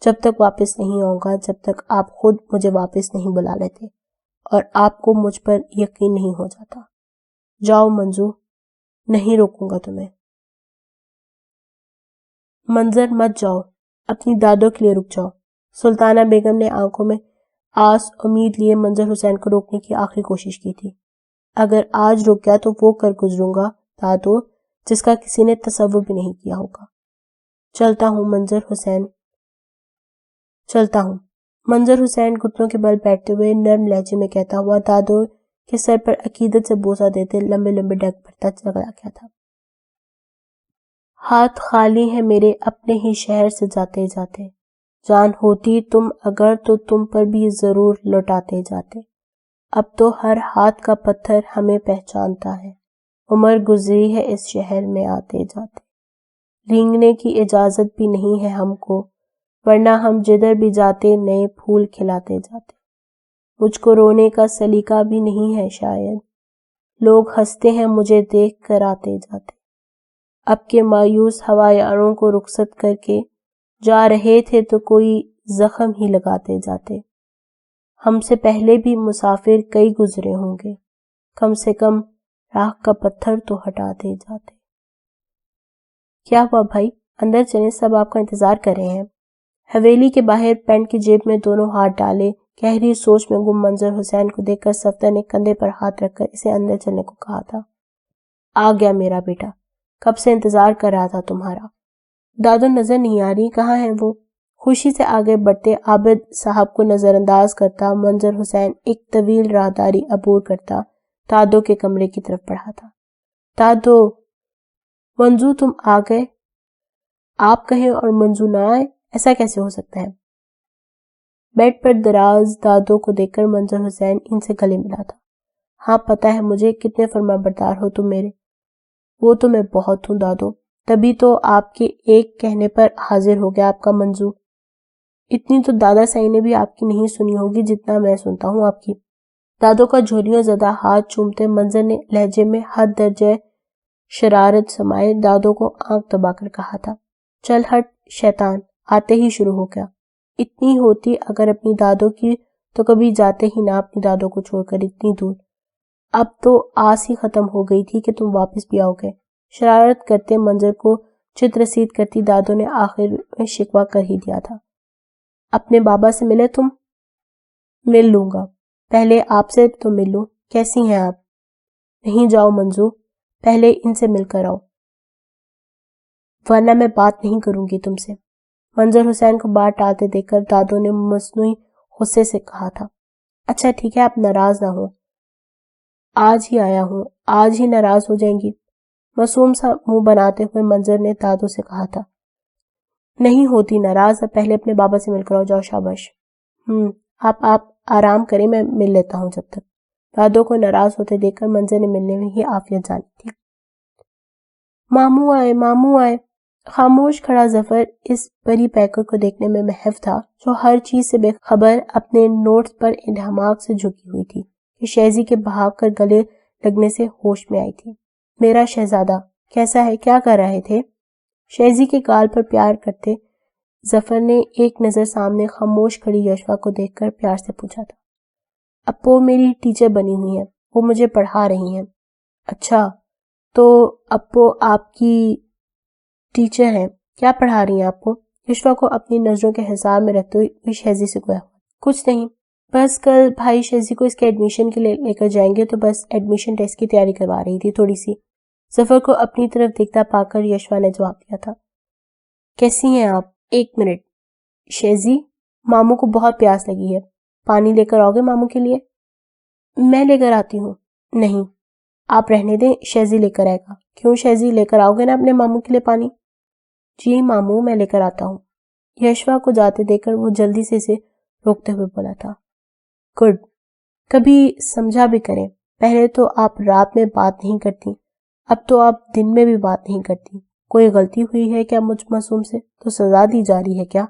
S1: جب تک واپس نہیں آؤں گا جب تک آپ خود مجھے واپس نہیں بلا لیتے اور آپ کو مجھ پر یقین نہیں ہو جاتا۔ جاؤ منظور، نہیں روکوں گا تمہیں۔ منظر مت جاؤ، اپنی دادوں کے لیے رک جاؤ۔ سلطانہ بیگم نے آنکھوں میں آس امید لیے منظر حسین کو روکنے کی آخری کوشش کی تھی۔ اگر آج رک گیا تو وہ کر گزروں گا دادو جس کا کسی نے تصور بھی نہیں کیا ہوگا۔ چلتا ہوں منظر حسین، چلتا ہوں۔ منظر حسین گھٹنوں کے بل بیٹھتے ہوئے نرم لہجے میں کہتا ہوا دادو کے سر پر عقیدت سے بوسہ دیتے لمبے ڈگ بھرتا چلا گیا تھا۔ ہاتھ خالی ہیں میرے اپنے ہی شہر سے جاتے جاتے، جان ہوتی تم اگر تو تم پر بھی ضرور لوٹاتے جاتے۔ اب تو ہر ہاتھ کا پتھر ہمیں پہچانتا ہے، عمر گزری ہے اس شہر میں آتے جاتے۔ رینگنے کی اجازت بھی نہیں ہے ہم کو، ورنہ ہم جدھر بھی جاتے نئے پھول کھلاتے جاتے۔ مجھ کو رونے کا سلیقہ بھی نہیں ہے شاید، لوگ ہنستے ہیں مجھے دیکھ کر آتے جاتے۔ اب کے مایوس ہوایاروں کو رخصت کر کے جا رہے تھے تو کوئی زخم ہی لگاتے جاتے۔ ہم سے پہلے بھی مسافر کئی گزرے ہوں گے، کم سے کم راہ کا پتھر تو ہٹا دے جاتے۔ کیا ہوا بھائی؟ اندر چلیں، سب آپ کا انتظار کر رہے ہیں۔ حویلی کے باہر پینٹ کی جیب میں دونوں ہاتھ ڈالے گہری سوچ میں گم منظر حسین کو دیکھ کر صفدر نے کندھے پر ہاتھ رکھ کر اسے اندر چلنے کو کہا تھا۔ آ گیا میرا بیٹا، کب سے انتظار کر رہا تھا تمہارا۔ دادو نظر نہیں آ رہی، کہاں ہے وہ؟ خوشی سے آگے بڑھتے عابد صاحب کو نظر انداز کرتا منظر حسین ایک طویل راہداری عبور کرتا دادو کے کمرے کی طرف بڑھا تھا۔ دادو، منظور تم آ گئے؟ آپ کہیں اور منظور نہ آئے، ایسا کیسے ہو سکتا ہے؟ بیڈ پر دراز دادو کو دیکھ کر منظر حسین ان سے گلے ملا تھا۔ ہاں پتہ ہے مجھے، کتنے فرما بردار ہو تم میرے۔ وہ تو میں بہت ہوں دادو، تبھی تو آپ کے ایک کہنے پر حاضر ہو گیا آپ کا منظور۔ اتنی تو دادا سائی نے بھی آپ کی نہیں سنی ہوگی جتنا میں سنتا ہوں آپ کی۔ دادو کا جھولیوں زدہ ہاتھ چومتے منظر نے لہجے میں حد درجہ شرارت سمائے دادو کو آنکھ دبا کر کہا تھا، چل ہٹ شیطان، آتے ہی شروع ہو گیا۔ اتنی ہوتی اگر اپنی دادو کی تو کبھی جاتے ہی نہ اپنی دادو کو چھوڑ کر اتنی دور۔ اب تو آس ہی ختم ہو گئی تھی کہ تم واپس بھی آؤ گے۔ شرارت کرتے منظر کو چت رسید کرتی دادو نے آخر میں شکوہ کر ہی دیا تھا، اپنے بابا سے ملے تم؟ مل لوں گا، پہلے آپ سے تو مل لوں۔ کیسی ہیں آپ؟ نہیں جاؤ منظور، پہلے ان سے مل کر آؤ، ورنہ میں بات نہیں کروں گی تم سے۔ منظر حسین کو بات ٹالتے دیکھ کر دادو نے مصنوعی غصے سے کہا تھا، اچھا ٹھیک ہے، آپ ناراض نہ ہو، آج ہی آیا ہوں، آج ہی ناراض ہو جائیں گی؟ معصوم سا منہ بناتے ہوئے منظر نے دادو سے کہا تھا، نہیں ہوتی ناراض، اب پہلے اپنے بابا سے مل کر آؤ، جاؤ شاباش۔ آپ آرام کریں، میں مل لیتا ہوں جب تک۔ دادو کو ناراض ہوتے دیکھ کر منظر نے ملنے میں ہی عافیت جانی تھی۔ ماموں آئے، ماموں آئے۔ خاموش کھڑا ظفر اس بری پیکر کو دیکھنے میں محو تھا جو ہر چیز سے بے خبر اپنے نوٹس پر انہماک سے جھکی ہوئی تھی کہ شہزی کے بھاگ کر گلے لگنے سے ہوش میں آئی تھی۔ میرا شہزادہ کیسا ہے، کیا کر رہے تھے؟ شہزی کے گال پر پیار کرتے ظفر نے ایک نظر سامنے خاموش کھڑی یشوا کو دیکھ کر پیار سے پوچھا تھا۔ اپو میری ٹیچر بنی ہوئی ہیں، وہ مجھے پڑھا رہی ہیں۔ اچھا، تو اپو آپ کی ٹیچر ہیں، کیا پڑھا رہی ہیں آپ کو؟ یشوا کو اپنی نظروں کے حصار میں رکھتے ہوئے شہزی سے گویا، کچھ نہیں، بس کل بھائی شہزی کو اس کے ایڈمیشن کے لیے لے کر جائیں گے تو بس ایڈمیشن ٹیسٹ کی تیاری کروا رہی تھی تھوڑی سی۔ ظفر کو اپنی طرف دیکھتا پا کر یشوا نے جواب دیا تھا، کیسی ہیں آپ؟ ایک منٹ شہزی، ماموں کو بہت پیاس لگی ہے، پانی لے کر آؤ گے ماموں کے لیے؟ میں لے کر آتی ہوں۔ نہیں، آپ رہنے دیں، شہزی لے کر آئے گا۔ کیوں شہزی، لے کر آؤ گے نا اپنے ماموں کے لیے پانی؟ جی ماموں، میں لے کر آتا ہوں۔ یشوا کو جاتے دیکھ کر وہ جلدی سے اسے روکتے ہوئے بولا تھا، گڈ، کبھی سمجھا بھی کریں، پہلے تو آپ رات میں بات نہیں کرتی، اب تو آپ دن میں بھی بات نہیں کرتی، کوئی غلطی ہوئی ہے کیا مجھ معصوم سے؟ تو سزا دی جا رہی ہے کیا؟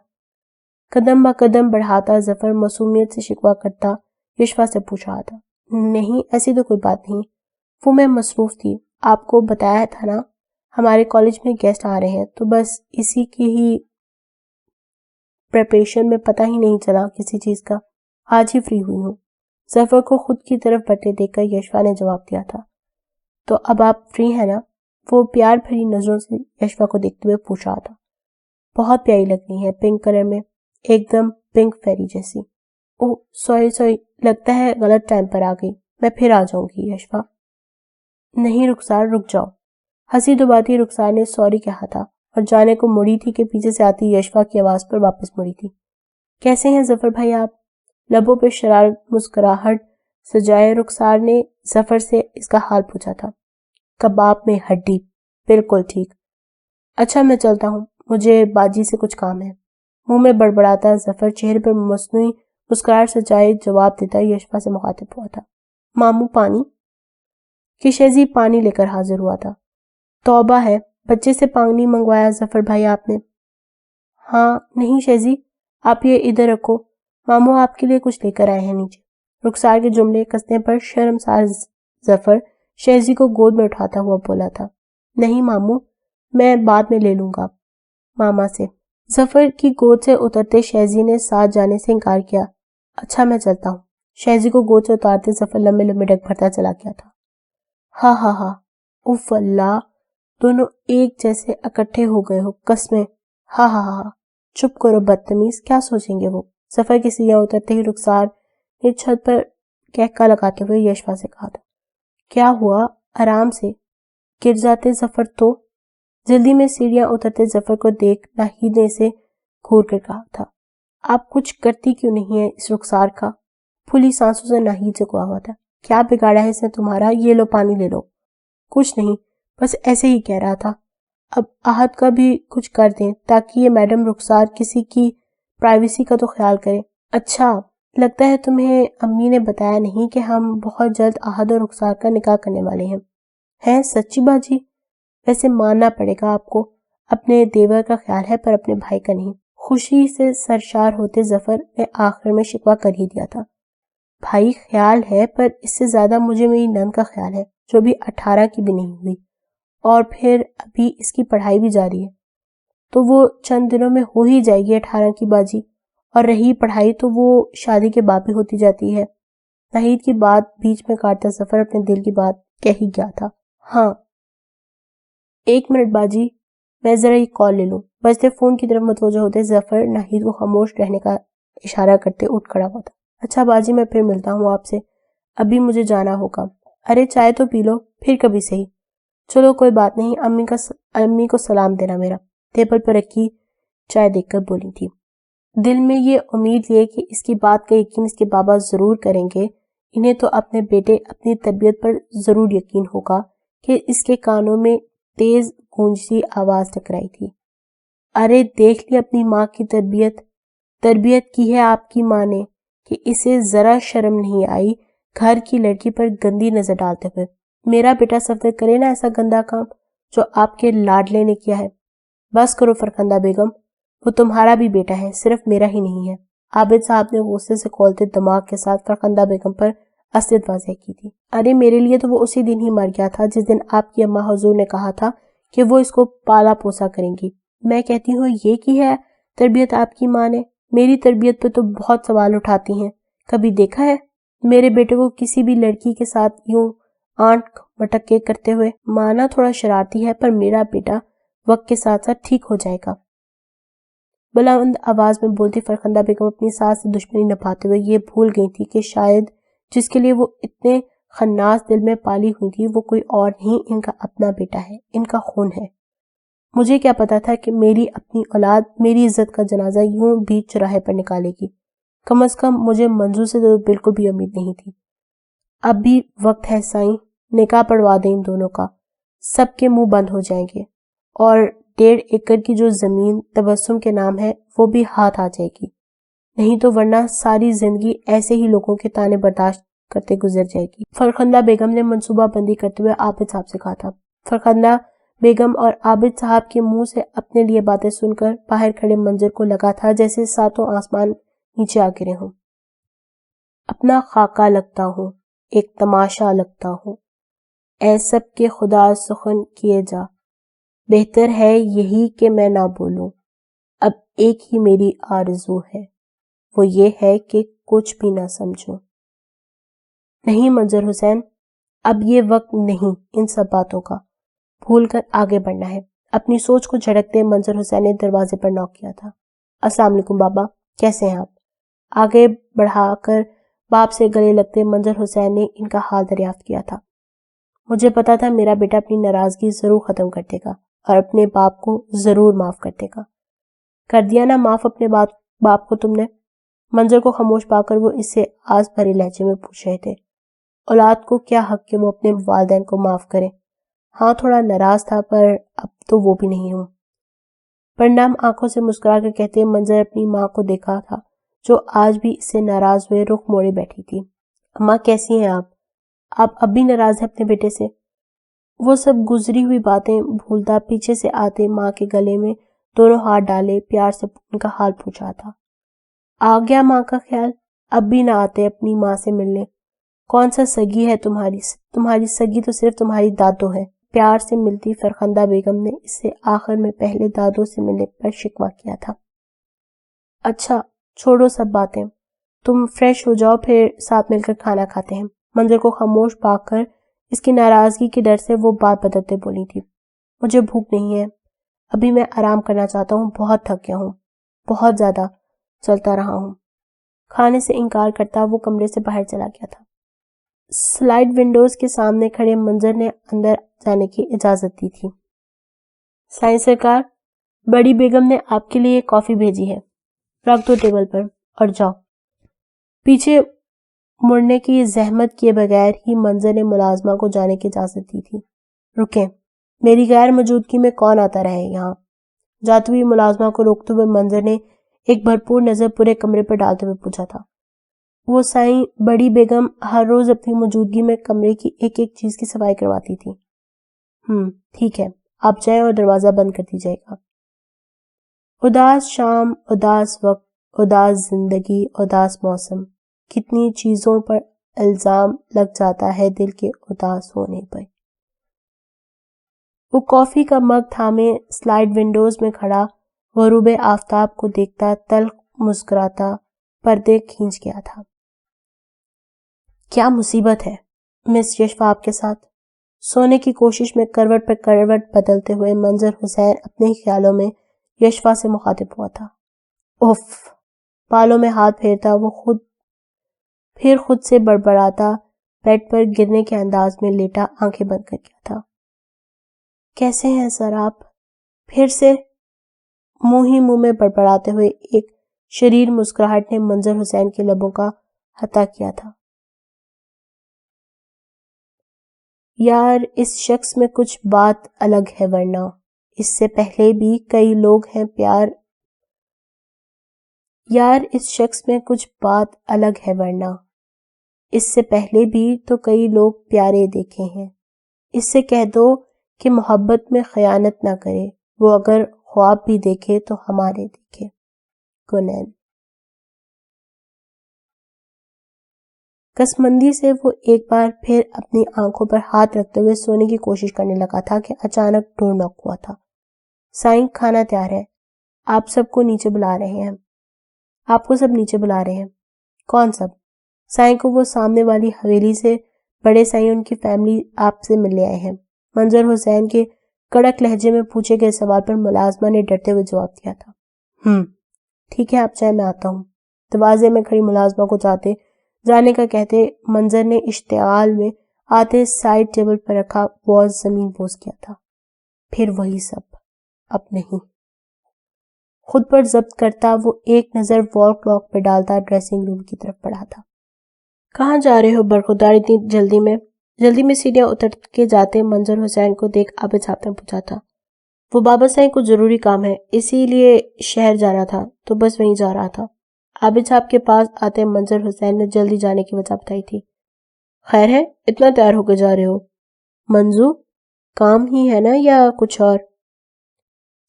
S1: قدم با قدم بڑھاتا ظفر معصومیت سے شکوہ کرتا یشوا سے پوچھ رہا تھا، نہیں ایسی تو کوئی بات نہیں، وہ میں مصروف تھی، آپ کو بتایا تھا نا ہمارے کالج میں گیسٹ آ رہے ہیں، تو بس اسی کی ہی پریپریشن میں پتہ ہی نہیں چلا کسی چیز کا، آج ہی فری ہوئی ہوں۔ ظفر کو خود کی طرف بڑھتے دیکھ کر یشوا نے جواب دیا تھا، تو اب آپ فری ہیں نا؟ وہ پیار بھری نظروں سے یشوا کو دیکھتے ہوئے پوچھ رہا تھا، بہت پیاری لگ رہی ہے، پنک کلر میں، ایک دم پنک فیری جیسی۔ اوہ سوری، لگتا ہے غلط ٹائم پر آ گئی، میں پھر آ جاؤں گی یشوا۔ نہیں رخسار، رک جاؤ۔ ہنسی دباتی رخسار نے سوری کہا تھا اور جانے کو مڑی تھی کہ پیچھے سے آتی یشوا کی آواز پر واپس مڑی تھی، کیسے ہیں ظفر بھائی آپ؟ لبوں پہ شرارت مسکراہٹ سجائے رخسار نے ظفر سے اس کا حال پوچھا تھا، کباب میں ہڈی، بالکل ٹھیک۔ اچھا میں چلتا ہوں، مجھے باجی سے کچھ کام ہے۔ منہ میں بڑبڑاتا ظفر چہرے پر مصنوعی مسکراہٹ سجائے جواب دیتا یشوا سے مخاطب ہوا تھا، ماموں پانی؟ کہ شہزی پانی لے کر حاضر ہوا تھا۔ توبہ ہے، بچے سے پانی منگوایا ظفر بھائی آپ نے؟ ہاں، نہیں شہزی، آپ یہ ادھر رکھو، ماموں آپ کے لیے کچھ لے کر آئے ہیں نیچے۔ رخسار کے جملے کسنے پر شرمسار ظفر شہزی کو گود میں اٹھاتا ہوا بولا تھا، نہیں ماموں، میں بعد میں لے لوں گا ماما سے۔ ظفر کی گود سے اترتے شہزی نے ساتھ جانے سے انکار کیا، اچھا میں چلتا ہوں۔ شہزی کو گود سے اتارتے ظفر لمبے لمبے ڈگ بھرتا چلا گیا تھا۔ ہاں ہاں ہاں، اف اللہ، دونوں ایک جیسے اکٹھے ہو گئے ہو، قسمیں۔ ہاں ہاں ہاں، چپ کرو بدتمیز، کیا سوچیں گے وہ؟ سفر کی سیڑھیاں اترتے ہی رخسار نے چھت پر کہکا لگاتے ہوئے یشوا سے کہا تھا، کیا ہوا؟ آرام سے، گر جاتے ظفر تو۔ جلدی میں سیڑھیاں اترتے ظفر کو دیکھ ناہید نے اسے گھور کر کہا تھا، آپ کچھ کرتی کیوں نہیں ہے اس رخسار کا؟ پھولی سانسوں سے ناہید سے کہا ہوا تھا، کیا بگاڑا ہے اس نے تمہارا؟ یہ لو پانی لے لو۔ کچھ نہیں، بس ایسے ہی کہہ رہا تھا، اب آہت کا بھی کچھ کر دیں تاکہ یہ میڈم رخسار کسی کی پرائیویسی کا تو خیال کرے۔ اچھا، لگتا ہے تمہیں امی نے بتایا نہیں کہ ہم بہت جلد آہد اور رخسار کا نکاح کرنے والے ہیں؟ ہیں سچی باجی؟ ویسے ماننا پڑے گا آپ کو، اپنے دیور کا خیال ہے پر اپنے بھائی کا نہیں۔ خوشی سے سرشار ہوتے ظفر نے آخر میں شکوہ کر ہی دیا تھا، بھائی خیال ہے پر اس سے زیادہ مجھے میری نند کا خیال ہے جو ابھی 18 کی بھی نہیں ہوئی، اور پھر ابھی اس کی پڑھائی بھی جاری ہے، تو وہ چند دنوں میں ہو ہی جائے گی 18 کی باجی، اور رہی پڑھائی تو وہ شادی کے بعد بھی ہوتی جاتی ہے۔ ناہید کی بات بیچ میں کاٹتا ظفر اپنے دل کی بات کہہ ہی گیا تھا۔ ہاں، 1 منٹ باجی، میں ذرا یہ کال لے لوں۔ بجتے فون کی طرف متوجہ ہوتے ظفر ناہید کو خاموش رہنے کا اشارہ کرتے اٹھ کھڑا ہوا تھا۔ اچھا باجی، میں پھر ملتا ہوں آپ سے، ابھی مجھے جانا ہوگا۔ ارے چائے تو پی لو، پھر کبھی صحیح۔ چلو کوئی بات نہیں، امی کو سلام دینا میرا۔ ٹیبل پر رکھی چائے دیکھ کر بولی تھی، دل میں یہ امید لیے کہ اس کی بات کا یقین اس کے بابا ضرور کریں گے، انہیں تو اپنے بیٹے اپنی تربیت پر ضرور یقین ہوگا کہ اس کے کانوں میں تیز گونجتی آواز ٹکرائی تھی، ارے دیکھ لی اپنی ماں کی تربیت کی ہے آپ کی ماں نے کہ اسے ذرا شرم نہیں آئی گھر کی لڑکی پر گندی نظر ڈالتے ہوئے۔ میرا بیٹا صفدر کرے نا ایسا گندا کام جو آپ کے لاڈلے نے کیا ہے۔ بس کرو فرخندہ بیگم، وہ تمہارا بھی بیٹا ہے، صرف میرا ہی نہیں ہے۔ عابد صاحب نے غصے سے کھولتے دماغ کے ساتھ فرخندہ بیگم پر اصلیت واضح کی تھی۔ ارے میرے لیے تو وہ اسی دن ہی مر گیا تھا جس دن آپ کی اماں حضور نے کہا تھا کہ وہ اس کو پالا پوسا کریں گی۔ میں کہتی ہوں یہ کی ہے تربیت آپ کی ماں نے؟ میری تربیت پہ تو بہت سوال اٹھاتی ہیں، کبھی دیکھا ہے میرے بیٹے کو کسی بھی لڑکی کے ساتھ یوں آنکھ مٹک کرتے ہوئے؟ مانا تھوڑا شرارتی ہے پر میرا بیٹا وقت کے ساتھ ساتھ ٹھیک ہو جائے گا۔ بلند آواز میں بولتی فرخندہ بیگم اپنی ساس سے دشمنی نبھاتے ہوئے یہ بھول گئی تھی کہ شاید جس کے لیے وہ اتنے خناس دل میں پالی ہوئی تھی وہ کوئی اور نہیں، ان کا اپنا بیٹا ہے، ان کا خون ہے۔ مجھے کیا پتا تھا کہ میری اپنی اولاد میری عزت کا جنازہ یوں بھی چوراہے پر نکالے گی، کم از کم مجھے منظور سے تو بالکل بھی امید نہیں تھی۔ اب بھی وقت ہے سائیں، نکاح پڑوا دیں ان دونوں کا، سب کے منہ بند ہو جائیں گے، اور 1.5 ایکڑ کی جو زمین تبسم کے نام ہے وہ بھی ہاتھ آ جائے گی، نہیں تو ورنہ ساری زندگی ایسے ہی لوگوں کے تانے برداشت کرتے گزر جائے گی۔ فرخندہ بیگم نے منصوبہ بندی کرتے ہوئے عابد صاحب سے کہا تھا۔ فرخندہ بیگم اور عابد صاحب کے منہ سے اپنے لیے باتیں سن کر باہر کھڑے منظر کو لگا تھا جیسے ساتوں آسمان نیچے آ گرے ہوں۔ اپنا خاکہ لگتا ہوں، ایک تماشا لگتا ہوں، اے سب کے خدا سخن کیے جا، بہتر ہے یہی کہ میں نہ بولوں، اب ایک ہی میری آرزو ہے، وہ یہ ہے کہ کچھ بھی نہ سمجھوں۔ نہیں منظر حسین، اب یہ وقت نہیں ان سب باتوں کا، بھول کر آگے بڑھنا ہے۔ اپنی سوچ کو جھڑکتے منظر حسین نے دروازے پر نوک کیا تھا۔ السلام علیکم بابا، کیسے ہیں آپ؟ آگے بڑھا کر باپ سے گلے لگتے منظر حسین نے ان کا حال دریافت کیا تھا۔ مجھے پتا تھا میرا بیٹا اپنی ناراضگی ضرور ختم کر دے گا اور اپنے باپ کو ضرور معاف کر دے گا۔ کر دیا نا معاف اپنے باپ کو تم نے؟ منظر کو خاموش پا کر وہ اس سے آس بھرے لہجے میں پوچھ رہے تھے۔ اولاد کو کیا حق کہ وہ اپنے والدین کو معاف کرے؟ ہاں تھوڑا ناراض تھا پر اب تو وہ بھی نہیں ہوں۔ پرنام آنکھوں سے مسکرا کر کہتے منظر اپنی ماں کو دیکھا تھا جو آج بھی اس سے ناراض ہوئے رخ موڑے بیٹھی تھی۔ اماں کیسی ہیں آپ اب بھی ناراض ہیں اپنے بیٹے سے؟ وہ سب گزری ہوئی باتیں بھولتا پیچھے سے آتے ماں کے گلے میں دونوں ہاتھ ڈالے پیار سے ان کا حال پوچھا تھا۔ آ گیا ماں کا خیال؟ اب بھی نہ آتے اپنی ماں سے ملنے؟ کون سا سگی ہے تمہاری سگی تو صرف تمہاری دادو ہے۔ پیار سے ملتی فرخندہ بیگم نے اس سے آخر میں پہلے دادو سے ملنے پر شکوہ کیا تھا۔ اچھا چھوڑو سب باتیں، تم فریش ہو جاؤ پھر ساتھ مل کر کھانا کھاتے ہیں۔ منظر کو خاموش پا کر اس کی ناراضگی کے ڈر سے وہ بات بدلتے بولی تھی. مجھے بھوک نہیں ہے, ابھی میں آرام کرنا چاہتا ہوں, بہت تھک گیا ہوں, بہت زیادہ چلتا رہا ہوں. کھانے سے انکار کرتا وہ کمرے سے باہر چلا گیا تھا. سلائڈ ونڈوز کے سامنے کھڑے منظر نے اندر جانے کی اجازت دی تھی. سائیں سرکار, بڑی بیگم نے آپ کے لیے کافی بھیجی ہے, رکھ دو ٹیبل پر اور جاؤ. پیچھے مڑنے کی زحمت کیے بغیر ہی منظر نے ملازمہ کو جانے کی اجازت دی تھی. رکیں, میری غیر موجودگی میں کون آتا رہے یہاں؟ جاتی ہوئی ملازمہ کو روکتے ہوئے منظر نے ایک بھرپور نظر پورے کمرے پر ڈالتے ہوئے پوچھا تھا. وہ سائیں بڑی بیگم ہر روز اپنی موجودگی میں کمرے کی ایک ایک چیز کی صفائی کرواتی تھی. ٹھیک ہے, آپ جائیں اور دروازہ بند کر دیجیے گا. اداس شام, اداس وقت, اداس زندگی, اداس موسم, کتنی چیزوں پر الزام لگ جاتا ہے دل کے اداس ہونے پر. وہ کافی کا مگ تھامے سلائڈ ونڈوز میں کھڑا غروب آفتاب کو دیکھتا تلخ مسکراتا پردے کھینچ گیا تھا. کیا مصیبت ہے مس یشوا آپ کے ساتھ؟ سونے کی کوشش میں کروٹ پر کروٹ بدلتے ہوئے منظر حسین اپنے خیالوں میں یشوا سے مخاطب ہوا تھا. اوف, بالوں میں ہاتھ پھیرتا وہ خود سے بڑبڑاتا بیڈ پر گرنے کے انداز میں لیٹا آنکھیں بند کر گیا تھا. کیسے ہیں سر آپ؟ پھر سے منہ ہی منہ میں بڑبڑاتے ہوئے ایک شریر مسکراہٹ نے منظر حسین کے لبوں کا احاطہ کیا تھا. یار اس شخص میں کچھ بات الگ ہے, ورنہ اس سے پہلے بھی کئی لوگ ہیں پیار. یار اس شخص میں کچھ بات الگ ہے, ورنہ اس سے پہلے بھی تو کئی لوگ پیارے دیکھے ہیں. اس سے کہہ دو کہ محبت میں خیانت نہ کرے, وہ اگر خواب بھی دیکھے تو ہمارے دیکھے. گنین. کسمندی سے وہ ایک بار پھر اپنی آنکھوں پر ہاتھ رکھتے ہوئے سونے کی کوشش کرنے لگا تھا کہ اچانک ڈور ناک ہوا تھا. سائیں, کھانا تیار ہے, آپ سب کو نیچے بلا رہے ہیں. آپ کو سب نیچے بلا رہے ہیں. کون سب؟ سائیں کو وہ سامنے والی حویلی سے بڑے سائیں ان کی فیملی آپ سے ملنے آئے ہیں. منظر حسین کے کڑک لہجے میں پوچھے گئے سوال پر ملازمہ نے ڈرتے ہوئے جواب دیا تھا. ٹھیک ہے, آپ چاہیں میں آتا ہوں. دروازے میں کھڑی ملازمہ کو جانے کا کہتے منظر نے اشتعال میں آتے سائڈ ٹیبل پر رکھا واز زمین بوس کیا تھا. پھر وہی سب, اب نہیں. خود پر ضبط کرتا وہ ایک نظر وال کلاک پہ ڈالتا ڈریسنگ روم کی طرف بڑھا تھا. کہاں جا رہے ہو برخودار اتنی جلدی میں سیڑھیاں اتر کے جاتے منظر حسین کو دیکھ عابد صاحب نے پوچھا تھا. وہ بابا سائیں کو ضروری کام ہے, اسی لیے شہر جانا تھا تو بس وہیں جا رہا تھا. عابد صاحب کے پاس آتے منظر حسین نے جلدی جانے کی وجہ بتائی تھی. خیر ہے, اتنا تیار ہو کے جا رہے ہو؟ منظور, کام ہی ہے نا یا کچھ اور؟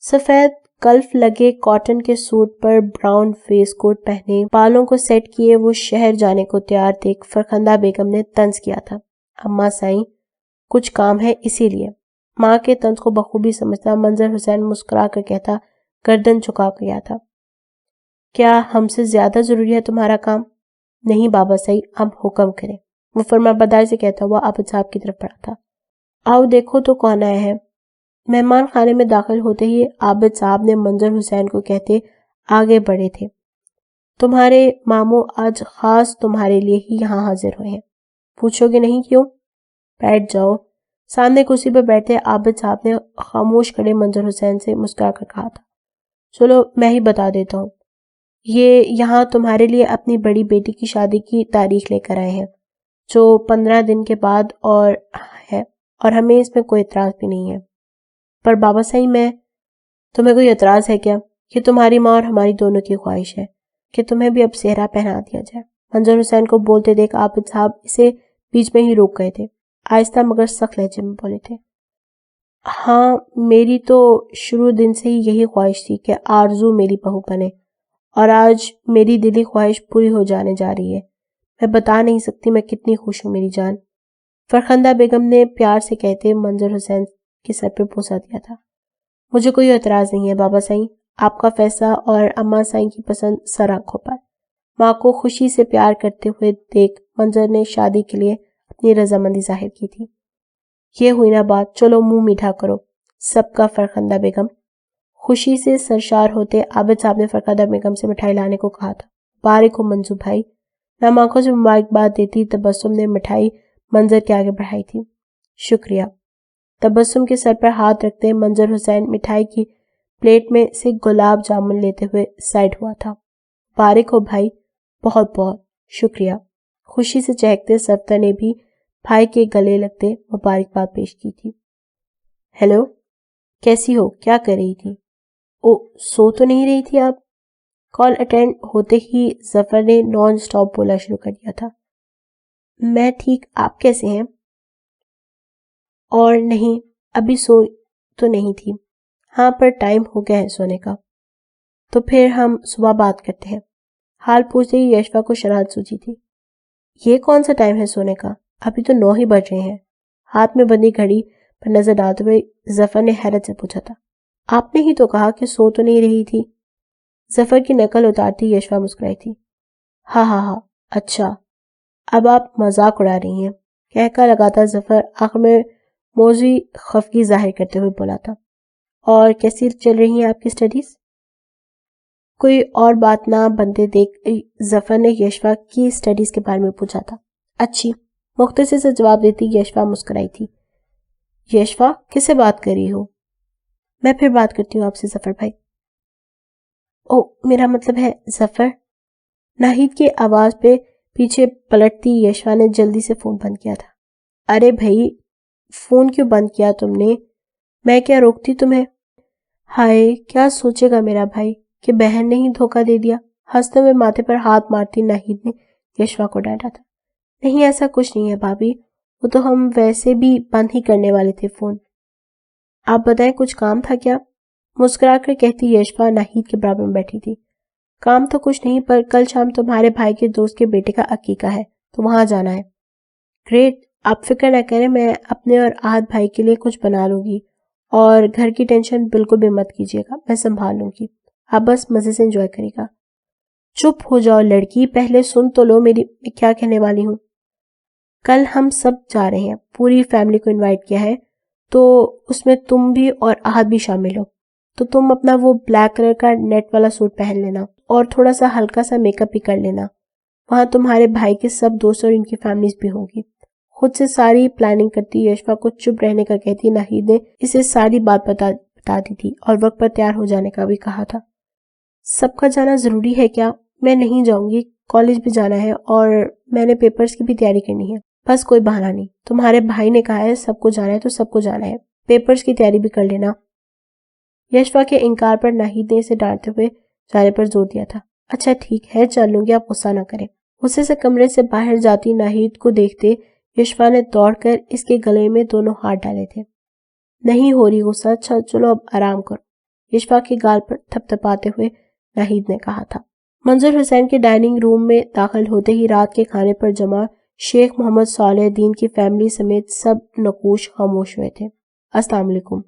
S1: سفید کلف لگے کاٹن کے سوٹ پر براؤن فیس کوٹ پہنے بالوں کو سیٹ کیے وہ شہر جانے کو تیار دیکھ فرخندہ بیگم نے طنز کیا تھا. اماں سائیں, کچھ کام ہے اسی لیے. ماں کے طنز کو بخوبی سمجھتا منظر حسین مسکرا کر کہتا, گردن جھکا گیا تھا. کیا ہم سے زیادہ ضروری ہے تمہارا کام؟ نہیں بابا سائیں, اب حکم کریں. وہ فرمانبرداری سے کہتا ہوا عابد صاحب کی طرف بڑھا تھا. آؤ دیکھو تو کون آیا ہے. مہمان خانے میں داخل ہوتے ہی عابد صاحب نے منظر حسین کو کہتے آگے بڑھے تھے, تمہارے ماموں آج خاص تمہارے لیے ہی یہاں حاضر ہوئے ہیں. پوچھو گے نہیں کیوں؟ بیٹھ جاؤ. سامنے کرسی پر بیٹھے عابد صاحب نے خاموش کھڑے منظر حسین سے مسکرا کر کہا تھا. چلو میں ہی بتا دیتا ہوں, یہ یہاں تمہارے لیے اپنی بڑی بیٹی کی شادی کی تاریخ لے کر آئے ہیں, جو 15 دن کے بعد اور ہے, اور ہمیں اس میں کوئی اعتراض بھی نہیں ہے. پر بابا سائیں, تمہیں کوئی اعتراض ہے کیا؟ یہ تمہاری ماں اور ہماری دونوں کی خواہش ہے کہ تمہیں بھی اب صحرا پہنا دیا جائے. منظر حسین کو بولتے دیکھ عابد صاحب اسے بیچ میں ہی روک گئے تھے. آہستہ مگر سخت لہجے میں بولے تھے. ہاں, میری تو شروع دن سے ہی یہی خواہش تھی کہ آرزو میری بہو بنے, اور آج میری دلی خواہش پوری ہو جانے جا رہی ہے. میں بتا نہیں سکتی میں کتنی خوش ہوں میری جان. فرخندہ بیگم نے پیار سے کہتے منظر حسین کے سر پہ بوسہ دیا تھا. مجھے کوئی اعتراض نہیں ہے بابا سائیں, آپ کا فیصلہ اور اماں سائیں کی پسند سر آنکھوں پر. ماں کو خوشی سے پیار کرتے ہوئے دیکھ منظر نے شادی کے لیے اپنی رضامندی ظاہر کی تھی. یہ ہوئی نا بات، چلو منہ میٹھا کرو سب کا۔ فرخندہ بیگم خوشی سے سرشار ہوتے عابد صاحب نے فرخندہ بیگم سے مٹھائی لانے کو کہا تھا۔ بارک ہو منظور بھائی، نم آنکھوں سے مبارکباد دیتی تبسم نے مٹھائی منظر کے آگے بڑھائی تھی۔ شکریہ۔ تبسم کے سر پر ہاتھ رکھتے منظر حسین مٹھائی کی پلیٹ میں سے گلاب جامن لیتے ہوئے سائڈ ہوا تھا۔ بارک ہو بھائی، بہت بہت شکریہ۔ خوشی سے چہکتے صفدر نے بھی بھائی کے گلے لگتے مبارکباد پیش کی تھی۔ ہیلو، کیسی ہو؟ کیا کر رہی تھی؟ او، سو تو نہیں رہی تھی آپ؟ کال اٹینڈ ہوتے ہی ظفر نے نان سٹاپ بولا شروع کر دیا تھا۔ میں ٹھیک، آپ کیسے ہیں؟ اور نہیں، ابھی سو تو نہیں تھی۔ ہاں، پر ٹائم ہو گیا ہے سونے کا۔ تو پھر ہم صبح بات کرتے ہیں۔ حال پوچھتے ہی یشوا کو شرارت سوچی تھی۔ یہ کون سا ٹائم ہے سونے کا؟ ابھی تو 9 ہی بج رہے ہیں۔ ہاتھ میں بندی گھڑی پر نظر ڈالتے ہوئے ظفر نے حیرت سے پوچھا تھا۔ آپ نے ہی تو کہا کہ سو تو نہیں رہی تھی۔ ظفر کی نقل اتارتی یشوا مسکرائی تھی۔ ہاں ہاں ہاں، اچھا، اب آپ مذاق اڑا رہی ہیں، کہہ کر لگاتا ظفر آخر میں موضوعی خفگی ظاہر کرتے ہوئے بولا تھا۔ اور کیسی چل رہی ہیں آپ کی سٹڈیز؟ کوئی اور بات نہ بنتے دیکھ ظفر نے یشوا کی سٹڈیز کے بارے میں پوچھا تھا۔ اچھی، مختصر سے جواب دیتی یشوا مسکرائی تھی۔ یشوا، کس سے بات کر رہی ہو؟ میں پھر بات کرتی ہوں آپ سے ظفر بھائی۔ او، میرا مطلب ہے ظفر۔ ناہید کی آواز پہ پیچھے پلٹتی یشوا نے جلدی سے فون بند کیا تھا۔ ارے بھائی، فون کیوں بند کیا تم نے؟ میں کیا روکتی تمہیں؟ ہائے، کیا سوچے گا میرا بھائی کہ بہن نے ہی دھوکہ دے دیا؟ ہنستے ہوئے ماتھے پر ہاتھ مارتی ناہید نے یشوا کو ڈانٹا تھا۔ نہیں، ایسا کچھ نہیں ہے بھابھی، وہ تو ہم ویسے بھی بند ہی کرنے والے تھے فون۔ آپ بتائیں، کچھ کام تھا کیا؟ مسکرا کر کہتی یشوا ناہید کے برابر میں بیٹھی تھی۔ کام تو کچھ نہیں، پر کل شام تمہارے بھائی کے دوست کے بیٹے کا عقیقہ ہے تو وہاں جانا ہے۔ گریٹ، آپ فکر نہ کریں، میں اپنے اور احد بھائی کے لیے کچھ بنا لوں گی، اور گھر کی ٹینشن بالکل بھی مت کیجیے گا، میں سنبھال لوں گی، آپ بس مزے سے انجوائے کرے گا۔ چپ ہو جاؤ لڑکی، پہلے سن تو لو میں کیا کہنے والی ہوں۔ کل ہم سب جا رہے ہیں، پوری فیملی کو انوائٹ کیا ہے، تو اس میں تم بھی اور احد بھی شامل ہو۔ تو تم اپنا وہ بلیک کلر کا نیٹ والا سوٹ پہن لینا اور تھوڑا سا ہلکا سا میک اپ بھی کر لینا۔ وہاں تمہارے بھائی کے سب دوست اور ان کی فیملیز بھی ہوں گی۔ خود سے ساری پلاننگ کرتی یشوا کو چپ رہنے کا کہتی ناہید نے اسے ساری بات بتا دی تھی اور وقت پر تیار ہو جانے کا بھی کہا تھا۔ سب کا جانا ضروری ہے کیا؟ میں نہیں جاؤں گی، کالج بھی جانا ہے اور میں نے پیپرز کی بھی تیاری کرنی ہے۔ بس کوئی بہانہ نہیں، تمہارے بھائی نے کہا ہے سب کو جانا ہے تو سب کو جانا ہے، پیپرز کی تیاری بھی کر لینا۔ یشوا کے انکار پر ناہید نے اسے ڈانٹتے ہوئے جانے پر زور دیا تھا۔ اچھا ٹھیک ہے، چل لوں گی، آپ غصہ نہ کریں۔ غصے سے کمرے سے باہر جاتی ناہید کو دیکھتے یشوا نے دوڑ کر اس کے گلے میں دونوں ہاتھ ڈالے تھے۔ نہیں ہو رہی غصہ، اچھا چلو اب آرام کرو، یشوا کے گال پر تھپ تھپاتے ہوئے ناہید نے کہا تھا۔ منظر حسین کے ڈائننگ روم میں داخل ہوتے ہی رات کے کھانے پر جمع شیخ محمد صالح الدین کی فیملی سمیت سب نقوش خاموش ہوئے تھے۔ السلام علیکم۔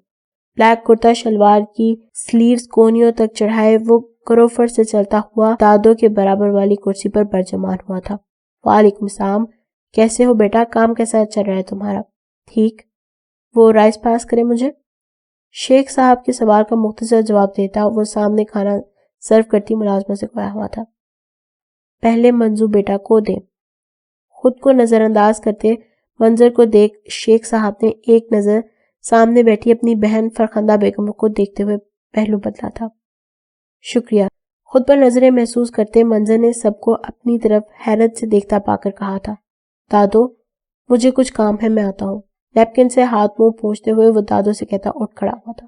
S1: بلیک کرتا شلوار کی سلیوز کونیوں تک چڑھائے وہ کروفر سے چلتا ہوا دادوں کے برابر والی کرسی پر برجمان ہوا تھا۔ وعلیکم السلام، کیسے ہو بیٹا؟ کام کیسا چل رہا ہے تمہارا؟ ٹھیک، وہ رائس پاس کرے مجھے؟ شیخ صاحب کے سوال کا مختصر جواب دیتا وہ سامنے کھانا سرو کرتی ملازمہ سے کھڑا ہوا تھا۔ پہلے منظور بیٹا کو دیں۔ خود کو نظر انداز کرتے منظر کو دیکھ شیخ صاحب نے ایک نظر سامنے بیٹھی اپنی بہن فرخندہ بیگم کو دیکھتے ہوئے پہلو بدلا تھا۔ شکریہ۔ خود پر نظریں محسوس کرتے منظر نے سب کو اپنی طرف حیرت سے دیکھتا پا کر کہا تھا، دادو مجھے کچھ کام ہے، میں آتا ہوں۔ نیپکن سے ہاتھ منہ پوچھتے ہوئے وہ دادو سے کہتا اٹھ کھڑا ہوا تھا۔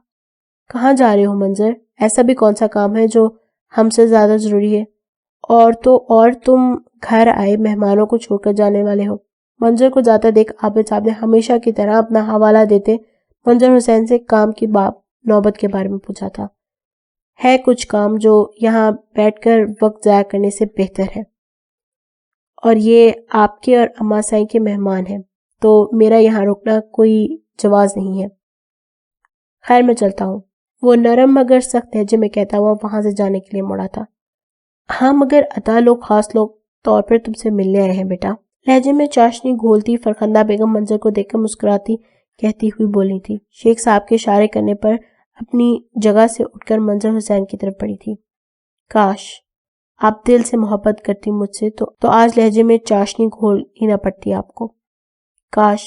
S1: کہاں جا رہے ہو منظر؟ ایسا بھی کون سا کام ہے جو ہم سے زیادہ ضروری ہے؟ اور تم گھر آئے مہمانوں کو چھوڑ کر جانے والے ہو؟ منظر کو جاتا دیکھ عابد صاحب نے ہمیشہ کی طرح اپنا حوالہ دیتے منظر حسین سے کام کی نوبت کے بارے میں پوچھا تھا۔ ہے کچھ کام جو یہاں بیٹھ کر وقت ضائع کرنے سے بہتر ہے، اور یہ آپ کے اور اماں سائیں کے مہمان ہیں تو میرا یہاں رکنا کوئی جواز نہیں ہے۔ خیر میں چلتا ہوں، وہ نرم مگر سخت لہجے میں کہتا ہوا وہاں سے جانے کے لیے مڑا تھا۔ ہاں مگر عطا لوگ خاص لوگ طور پر تم سے ملنے آئے ہیں بیٹا، لہجے میں چاشنی گھولتی فرخندہ بیگم منظر کو دیکھ کر مسکراتی کہتی ہوئی بولی تھی۔ شیخ صاحب کے اشارے کرنے پر اپنی جگہ سے اٹھ کر منظر حسین کی طرف بڑھی تھی۔ کاش آپ دل سے محبت کرتی مجھ سے تو آج لہجے میں چاشنی گھولنی نہ پڑتی آپ کو۔ کاش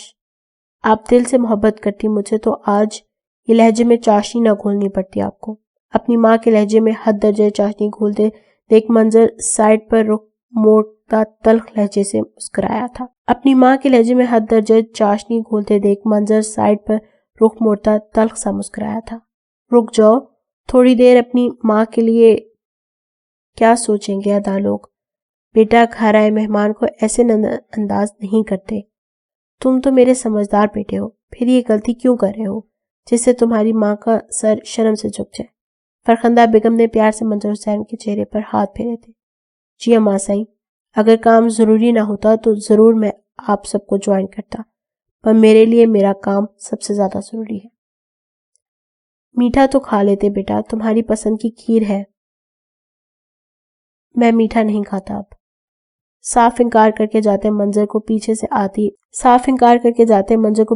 S1: آپ دل سے محبت کرتی مجھ سے تو آج یہ لہجے میں چاشنی نہ گھولنی پڑتی آپ کو۔ اپنی ماں کے لہجے میں حد درجے چاشنی گھولتے دیکھ منظر سائڈ پر رخ موڑتا تلخ لہجے سے مسکرایا تھا۔ اپنی ماں کے لہجے میں حد درجے چاشنی گھولتے دیکھ منظر سائڈ پر رخ موڑتا تلخ سا مسکرایا تھا۔ رک جاؤ تھوڑی دیر، اپنی ماں کے لیے کیا سوچیں گے ادا لوگ؟ بیٹا گھر آئے مہمان کو ایسے انداز نہیں کرتے۔ تم تو میرے سمجھدار بیٹے ہو، پھر یہ غلطی کیوں کر رہے ہو جس سے تمہاری ماں کا سر شرم سے جھک جائے؟ فرخندہ بیگم نے پیار سے منظر حسین کے چہرے پر ہاتھ پھیرے تھے۔ جی اماں سائیں، اگر کام ضروری نہ ہوتا تو ضرور میں آپ سب کو جوائن کرتا، پر میرے لیے میرا کام سب سے زیادہ ضروری ہے۔ میٹھا تو کھا لیتے بیٹا، تمہاری پسند کی کھیر ہے۔ میں میٹھا نہیں کھاتا اب۔ صاف انکار کر کے جاتے منظر کو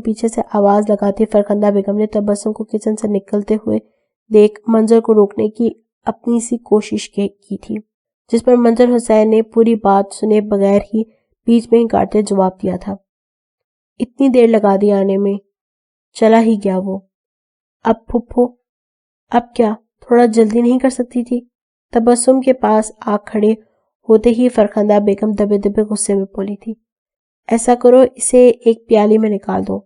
S1: پیچھے سے آواز لگاتی فرخندہ بیگم نے تبسم کو کچن سے نکلتے ہوئے دیکھ منظر کو روکنے کی اپنی سی کوشش کی تھی، جس پر منظر حسین نے پوری بات سنے بغیر ہی بیچ میں ہی کاٹتے جواب دیا تھا۔ اتنی دیر لگا دی آنے میں، چلا ہی گیا وہ۔ اب پھپھو، اب کیا تھوڑا جلدی نہیں کر سکتی تھی؟ تبسم کے پاس آ کھڑے ہوتے ہی فرخندہ بیگم دبے دبے غصے میں بولی تھی۔ ایسا کرو اسے ایک پیالی میں نکال دو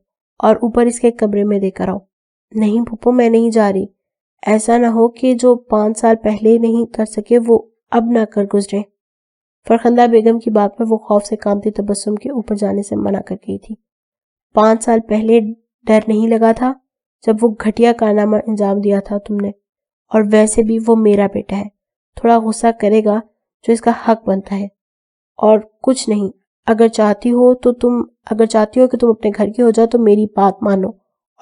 S1: اور اوپر اس کے کمرے میں دے کر آؤ۔ نہیں پھپھو، میں نہیں جا رہی، ایسا نہ ہو کہ جو 5 سال پہلے نہیں کر سکے وہ اب نہ کر گزرے۔ فرخندہ بیگم کی بات پر وہ خوف سے کانپتی تبسم کے اوپر جانے سے منع کر گئی تھی۔ 5 سال پہلے ڈر نہیں لگا تھا جب وہ گھٹیا کارنامہ انجام دیا تھا تم نے؟ اور ویسے بھی وہ میرا بیٹا ہے، تھوڑا غصہ کرے گا جو اس کا حق بنتا ہے، اور کچھ نہیں۔ اگر چاہتی ہو کہ تم اپنے گھر کی ہو جاؤ تو میری بات مانو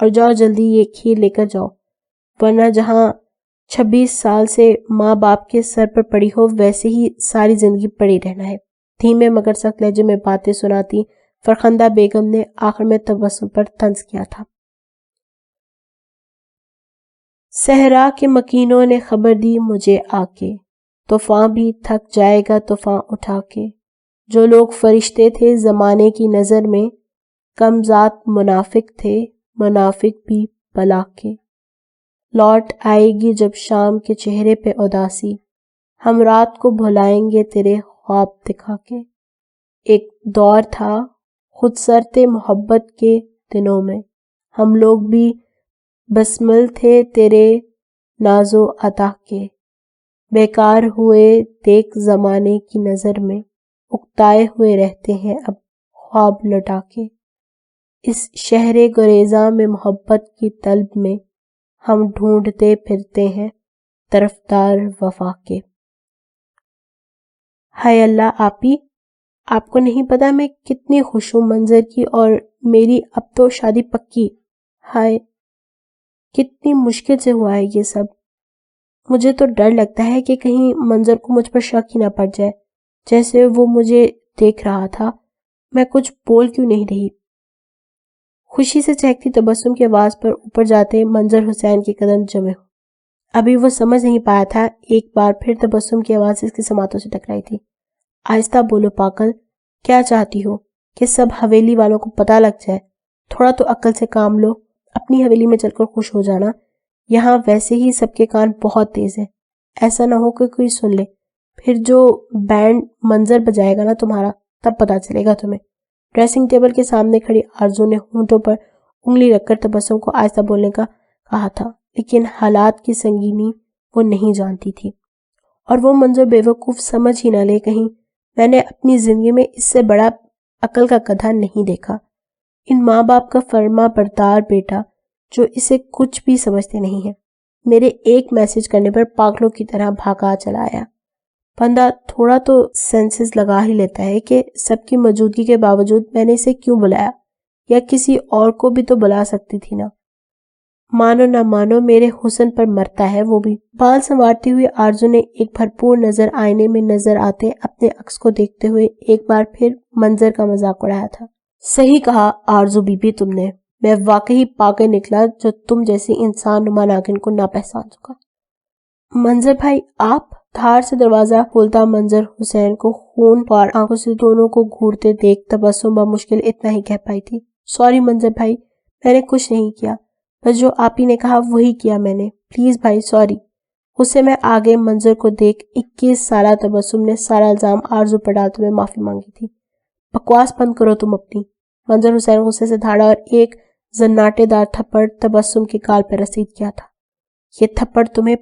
S1: اور جاؤ جلدی یہ کھیر لے کر جاؤ، ورنہ جہاں 26 سال سے ماں باپ کے سر پر پڑی ہو ویسے ہی ساری زندگی پڑی رہنا ہے۔ دھیمے مگر سخت لہجے میں باتیں سناتی فرخندہ بیگم نے آخر میں تبسم پر طنز کیا تھا۔ صحرا کے مکینوں نے خبر دی مجھے آ کے، طوفان بھی تھک جائے گا طوفان اٹھا کے۔ جو لوگ فرشتے تھے زمانے کی نظر میں، کم ذات منافق تھے، منافق بھی بلا کے۔ لوٹ آئے گی جب شام کے چہرے پہ اداسی، ہم رات کو بھلائیں گے تیرے خواب دکھا کے۔ ایک دور تھا خود سرتے محبت کے دنوں میں، ہم لوگ بھی بسمل تھے تیرے ناز و عطا کے۔ بیکار ہوئے دیکھ زمانے کی نظر میں، اکتائے ہوئے رہتے ہیں اب خواب لٹا کے۔ اس شہر گریزاں میں محبت کی طلب میں، ہم ڈھونڈتے پھرتے ہیں طرفدار وفا کے۔ ہائے اللہ آپی، آپ کو نہیں پتا میں کتنی خوش ہوں منظر کی، اور میری اب تو شادی پکی۔ ہائے کتنی مشکل سے ہوا ہے یہ سب۔ مجھے تو ڈر لگتا ہے کہ کہیں منظر کو مجھ پر شک ہی نہ پڑ جائے، جیسے وہ مجھے دیکھ رہا تھا۔ میں کچھ بول کیوں نہیں رہی؟ خوشی سے چہکتی تبسم کی آواز پر اوپر جاتے منظر حسین کے قدم جمے ہو۔ ابھی وہ سمجھ نہیں پایا تھا، ایک بار پھر تبسم کی آواز اس کی سماعتوں سے ٹکرائی تھی۔ آہستہ بولو پاگل، کیا چاہتی ہو کہ سب حویلی والوں کو پتہ لگ جائے؟ تھوڑا تو عقل سے کام لو، اپنی حویلی میں چل کر خوش ہو جانا۔ یہاں ویسے ہی سب کے کان بہت تیز ہیں، ایسا نہ ہو کہ کوئی سن لے، پھر جو بینڈ منظر بجائے گا نا تمہارا، تب پتہ چلے گا تمہیں۔ ڈریسنگ ٹیبل کے سامنے کھڑی آرزو نے ہونٹوں پر انگلی رکھ کر تبسم کو آہستہ بولنے کا کہا تھا، لیکن حالات کی سنگینی وہ نہیں جانتی تھی، اور وہ منظر بے وقوف سمجھ ہی نہ لے کہیں۔ میں نے اپنی زندگی میں اس سے بڑا عقل کا گدھا نہیں دیکھا، ان ماں باپ کا فرما بردار بیٹا جو اسے کچھ بھی سمجھتے نہیں ہیں۔ میرے ایک میسج کرنے پر پاگلوں کی طرح بھاگا چلا آیا۔ بندہ تھوڑا تو سینسز لگا ہی لیتا ہے کہ سب کی موجودگی کے باوجود میں نے اسے کیوں بلایا، یا کسی اور کو بھی تو بلا سکتی تھی نا۔ مانو نہ مانو میرے حسن پر مرتا ہے وہ بھی۔ بال سنوارتی ہوئی آرزو نے ایک بھرپور نظر آئینے میں نظر آتے اپنے عکس کو دیکھتے ہوئے ایک بار پھر منظر کا مذاق اڑایا تھا۔ صحیح کہا آرزو بی بی تم نے، میں واقعی پاگل نکلا جو تم جیسی انسان نما ناگن کو نہ پہچان سکا۔ منظر بھائی آپ؟ دھار سے دروازہ کھولتا منظر حسین کو خون خوار آنکھوں سے دونوں کو گھورتے دیکھ تبسم بمشکل اتنا ہی کہہ پائی تھی، سوری منظر بھائی، میں نے کچھ نہیں کیا، بس جو آپ ہی نے کہا وہی کیا میں نے، پلیز بھائی سوری۔ غصے میں آگے منظر کو دیکھ 21 سالہ تبسم نے سارا الزام آرزو پر ڈالتے ہوئے معافی مانگی تھی۔ بکواس بند کرو تم اپنی۔ منظر حسین غصے سے دھاڑا اور ایک زناٹے دار تھپڑ تبسم کے گال پر رسید کیا تھا۔ یہ تھپڑ تمہیں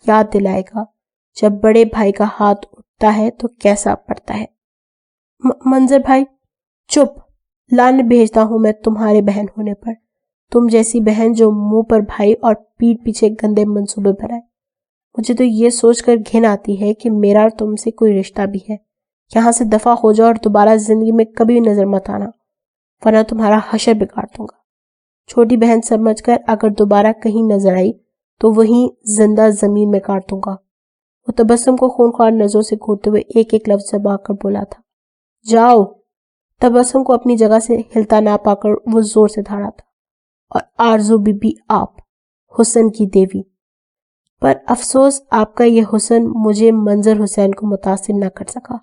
S1: یاد دلائے گا جب بڑے بھائی کا ہاتھ اٹھتا ہے تو کیسا پڑتا ہے۔ منظر بھائی چپ، لعنت بھیجتا ہوں میں تمہارے بہن ہونے پر، تم جیسی بہن جو منہ پر بھائی اور پیٹھ پیچھے گندے منصوبے بنائے۔ مجھے تو یہ سوچ کر گھن آتی ہے کہ میرا اور تم سے کوئی رشتہ بھی ہے۔ یہاں سے دفع ہو جاؤ اور دوبارہ زندگی میں کبھی نظر مت آنا، ورنہ تمہارا حشر بگاڑ دوں گا۔ چھوٹی بہن سمجھ کر اگر دوبارہ کہیں نظر آئی تو وہیں زندہ زمین میں کاٹ دوں گا۔ وہ تبسم کو خونخوار نظروں سے گھورتے ہوئے ایک ایک لفظ دبا کر بولا تھا، جاؤ۔ تبسم کو اپنی جگہ سے ہلتا نہ پا کر وہ زور سے دھاڑا تھا، اور آرزو بی بی آپ، حسن کی دیوی، پر افسوس آپ کا یہ حسن مجھے منظر حسین کو متاثر نہ کر سکا۔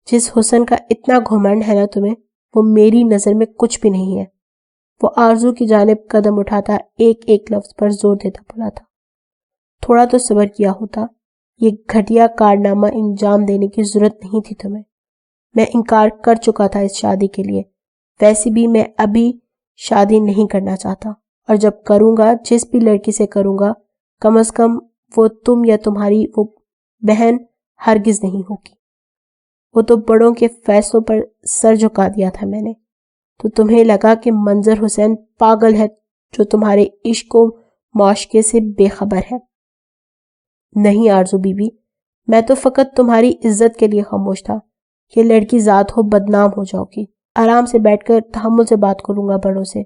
S1: جس حسن کا اتنا گھمنڈ ہے نا تمہیں، وہ میری نظر میں کچھ بھی نہیں ہے۔ وہ آرزو کی جانب قدم اٹھاتا ایک ایک لفظ پر زور دیتا بولا تھا، تھوڑا تو صبر کیا ہوتا، یہ گھٹیا کارنامہ انجام دینے کی ضرورت نہیں تھی تمہیں۔ میں انکار کر چکا تھا اس شادی کے لیے، ویسے بھی میں ابھی شادی نہیں کرنا چاہتا، اور جب کروں گا جس بھی لڑکی سے کروں گا کم از کم وہ تم یا تمہاری وہ بہن ہرگز نہیں ہوگی۔ وہ تو بڑوں کے فیصلوں پر سر جھکا دیا تھا میں نے، تو تمہیں لگا کہ منظر حسین پاگل ہے جو تمہارے عشق و معاشقے سے بے خبر ہے۔ نہیں آرزو بی بی، میں تو فقط تمہاری عزت کے لیے خاموش تھا کہ لڑکی ذات ہو بدنام ہو جاؤ گی۔ آرام سے بیٹھ کر تحمل سے بات کروں گا بڑوں سے،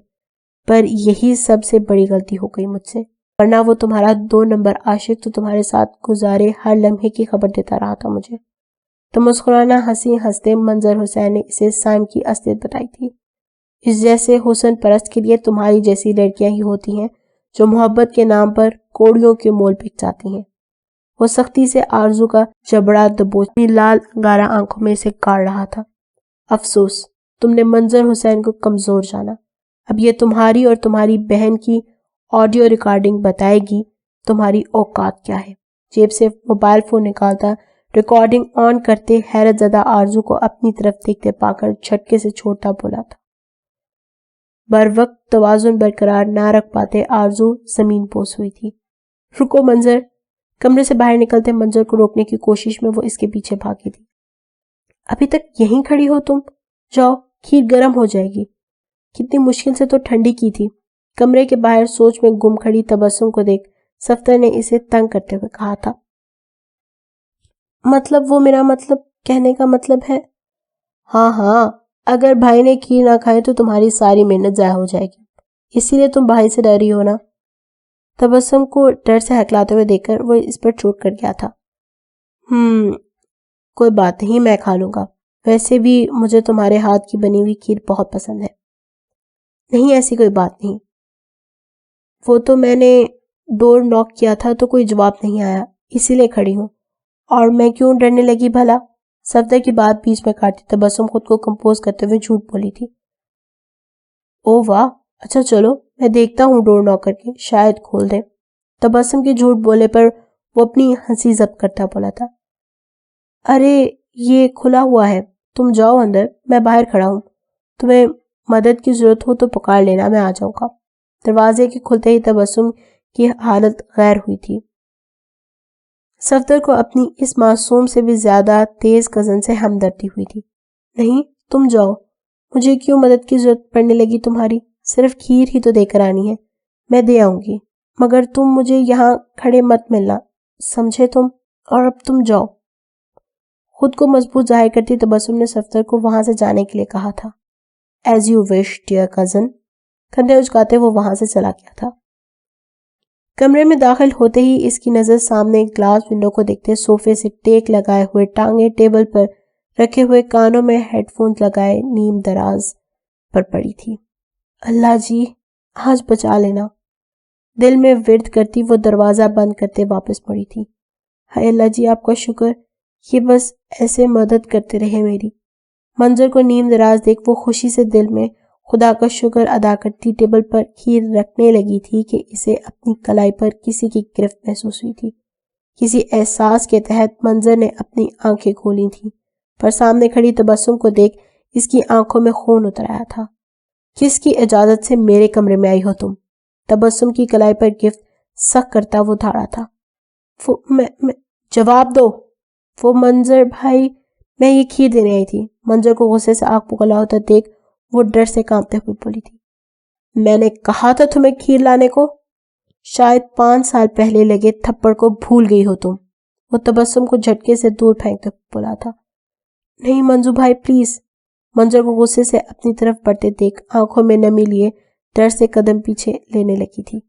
S1: پر یہی سب سے بڑی غلطی ہو گئی مجھ سے، ورنہ وہ تمہارا 2 نمبر عاشق تو تمہارے ساتھ گزارے ہر لمحے کی خبر دیتا رہا تھا مجھے۔ تو مسکرانا ہنسی ہنستے منظر حسین نے اسے سائم کی اصلیت بتائی تھی۔ اس جیسے حسن پرست کے لیے تمہاری جیسی لڑکیاں ہی ہوتی ہیں جو محبت کے نام پر کوڑیوں کے مول بک جاتی ہیں۔ وہ سختی سے آرزو کا جبڑا دبوچ لال انگارہ آنکھوں میں سے کاڑ رہا تھا۔ افسوس تم نے منظر حسین کو کمزور جانا۔ اب یہ تمہاری اور تمہاری بہن کی آڈیو ریکارڈنگ بتائے گی تمہاری اوقات کیا ہے۔ جیب سے موبائل فون نکالتا ریکارڈنگ آن کرتے حیرت زدہ آرزو کو اپنی طرف دیکھتے پا کر جھٹکے سے چھوڑتا بولا تھا۔ بر وقت توازن برقرار نہ رکھ پاتے آرزو زمین پوس ہوئی تھی۔ رکو منظر، کمرے سے باہر نکلتے منظر کو روکنے کی کوشش میں وہ اس کے پیچھے بھاگی تھی۔ ابھی تک یہیں کھڑی ہو تم؟ جاؤ، کھیر گرم ہو جائے گی۔ کتنی مشکل سے تو ٹھنڈی کی تھی۔ کمرے کے باہر سوچ میں گم کھڑی تبسم کو دیکھ صفدر نے اسے تنگ کرتے ہوئے کہا تھا، مطلب وہ میرا مطلب کہنے کا مطلب ہے، ہاں اگر بھائی نے کھیر نہ کھائے تو تمہاری ساری محنت ضائع ہو جائے گی، اسی لیے تم بھائی سے ڈر رہی ہو نا۔ تبسم کو ڈر سے ہکلاتے ہوئے دیکھ کر وہ اس پر چوٹ کر گیا تھا۔ کوئی بات نہیں، میں کھا لوں گا، ویسے بھی مجھے تمہارے ہاتھ کی بنی ہوئی کھیر بہت پسند ہے۔ نہیں ایسی کوئی بات نہیں، وہ تو میں نے ڈور ناک کیا تھا تو کوئی جواب نہیں آیا، اسی لیے کھڑی ہوں، اور میں کیوں ڈرنے لگی بھلا؟ صفدر کی بات بیچ میں کاٹتی تبسم خود کو کمپوز کرتے ہوئے جھوٹ بولی تھی۔ او واہ، اچھا چلو میں دیکھتا ہوں ڈور ناک کر کے، شاید کھول دیں۔ تبسم کے جھوٹ بولنے پر وہ اپنی ہنسی ضبط کرتا بولا تھا، ارے یہ کھلا ہوا ہے، تم جاؤ اندر، میں باہر کھڑا ہوں، تمہیں مدد کی ضرورت ہو تو پکار لینا، میں آ جاؤں گا۔ دروازے کے کھلتے ہی تبسم کی حالت غیر ہوئی تھی۔ صفدر کو اپنی اس معصوم سے بھی زیادہ تیز کزن سے ہمدردی ہوئی تھی۔ نہیں تم جاؤ، مجھے کیوں مدد کی ضرورت پڑنے لگی تمہاری؟ صرف کھیر ہی تو دے کر آنی ہے، میں دے آؤں گی، مگر تم مجھے یہاں کھڑے مت ملنا، سمجھے تم؟ اور اب تم جاؤ۔ خود کو مضبوط ظاہر کرتی تبسم نے صفدر کو وہاں سے جانے کے لیے کہا تھا۔ As you wish dear cousin, کندھے اچکاتے وہ وہاں سے چلا گیا تھا۔ کمرے میں داخل ہوتے ہی اس کی نظر سامنے گلاس ونڈو کو دیکھتے صوفے سے ٹیک لگائے ہوئے ٹانگیں ٹیبل پر رکھے ہوئے کانوں میں ہیڈ فونز لگائے نیم دراز پر پڑی تھی۔ اللہ جی، آج بچا لینا۔ دل میں ورد کرتی وہ دروازہ بند کرتے واپس مڑی تھی۔ ہائے اللہ جی آپ کا شکر، یہ بس ایسے مدد کرتے رہے میری۔ منظر کو نیم دراز دیکھ وہ خوشی سے دل میں خدا کا شکر ادا کرتی ٹیبل پر کھیر رکھنے لگی تھی کہ اسے اپنی کلائی پر کسی کی گرفت محسوس ہوئی تھی۔ کسی احساس کے تحت منظر نے اپنی آنکھیں کھولی تھیں، پر سامنے کھڑی تبسم کو دیکھ اس کی آنکھوں میں خون اتر آیا تھا۔ کس کی اجازت سے میرے کمرے میں آئی ہو تم؟ تبسم کی کلائی پر گرفت سخت کرتا وہ دھاڑا تھا۔ میں جواب دو۔ وہ منظر بھائی، میں یہ کھیر دینے آئی تھی۔ منظر کو غصے سے آگ پگھلا ہوتا دیکھ وہ ڈر سے کانپتے ہوئے بولی تھی۔ میں نے کہا تھا تمہیں کھیر لانے کو۔ شاید 5 سال پہلے لگے تھپڑ کو بھول گئی ہو تم، وہ تبسم کو جھٹکے سے دور پھینکتے ہوئے بولا تھا۔ نہیں منظور بھائی پلیز۔ منظر کو غصے سے اپنی طرف بڑھتے دیکھ آنکھوں میں نمی لیے ڈر سے قدم پیچھے لینے لگی تھی۔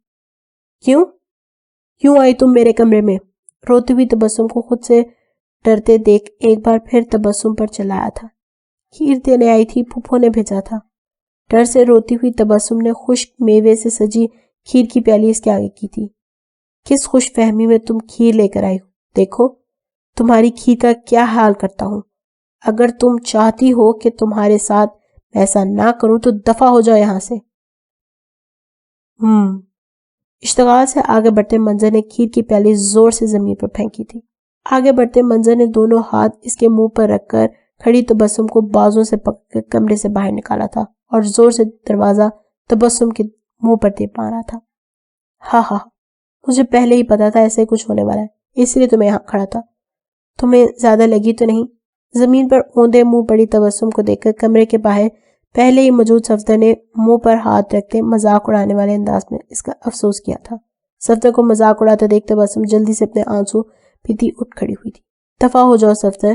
S1: کیوں آئی تم میرے کمرے میں؟ روتی ہوئی تبسم کو خود سے ڈرتے دیکھ ایک بار پھر تبسم پر چلایا تھا۔ کھیر دینے آئی تھی، پھپھو نے بھیجا تھا۔ ڈر سے روتی ہوئی تبسم نے خشک میوے سے سجی کھیر کی پیالی اس کے آگے کی تھی۔ کس خوش فہمی میں تم کھیر لے کر آئی ہو، دیکھو تمہاری کھیر کا کیا حال کرتا ہوں۔ اگر تم چاہتی ہو کہ تمہارے ساتھ ایسا نہ کروں تو دفع ہو جاؤ یہاں سے۔ اشتغال سے آگے بڑھتے منظر نے کھیر کی پیالی زور سے زمین پر پھینکی تھی۔ آگے بڑھتے منظر نے دونوں ہاتھ اس کے منہ پر رکھ کر کھڑی تبسم کو بازوں سے پکڑ کر کمرے سے باہر نکالا تھا اور زور سے دروازہ تبسم کے منہ پر ٹیپ مارا تھا۔ ہاں مجھے پہلے ہی پتا تھا ایسے کچھ ہونے والا ہے، اس لیے تو میں یہاں کھڑا تھا۔ تمہیں زیادہ لگی تو نہیں؟ زمین پر اوندے منہ پڑی تبسم کو دیکھ کر کمرے کے باہر پہلے ہی موجود صفدر نے منہ پر ہاتھ رکھتے مذاق اڑانے والے انداز میں اس کا افسوس کیا تھا۔ صفدر کو مذاق اڑاتے دیکھ تبسم جلدی سے اپنے آنسو پیتی اٹھ کھڑی ہوئی تھی۔ دفع ہو جاؤ صفدر،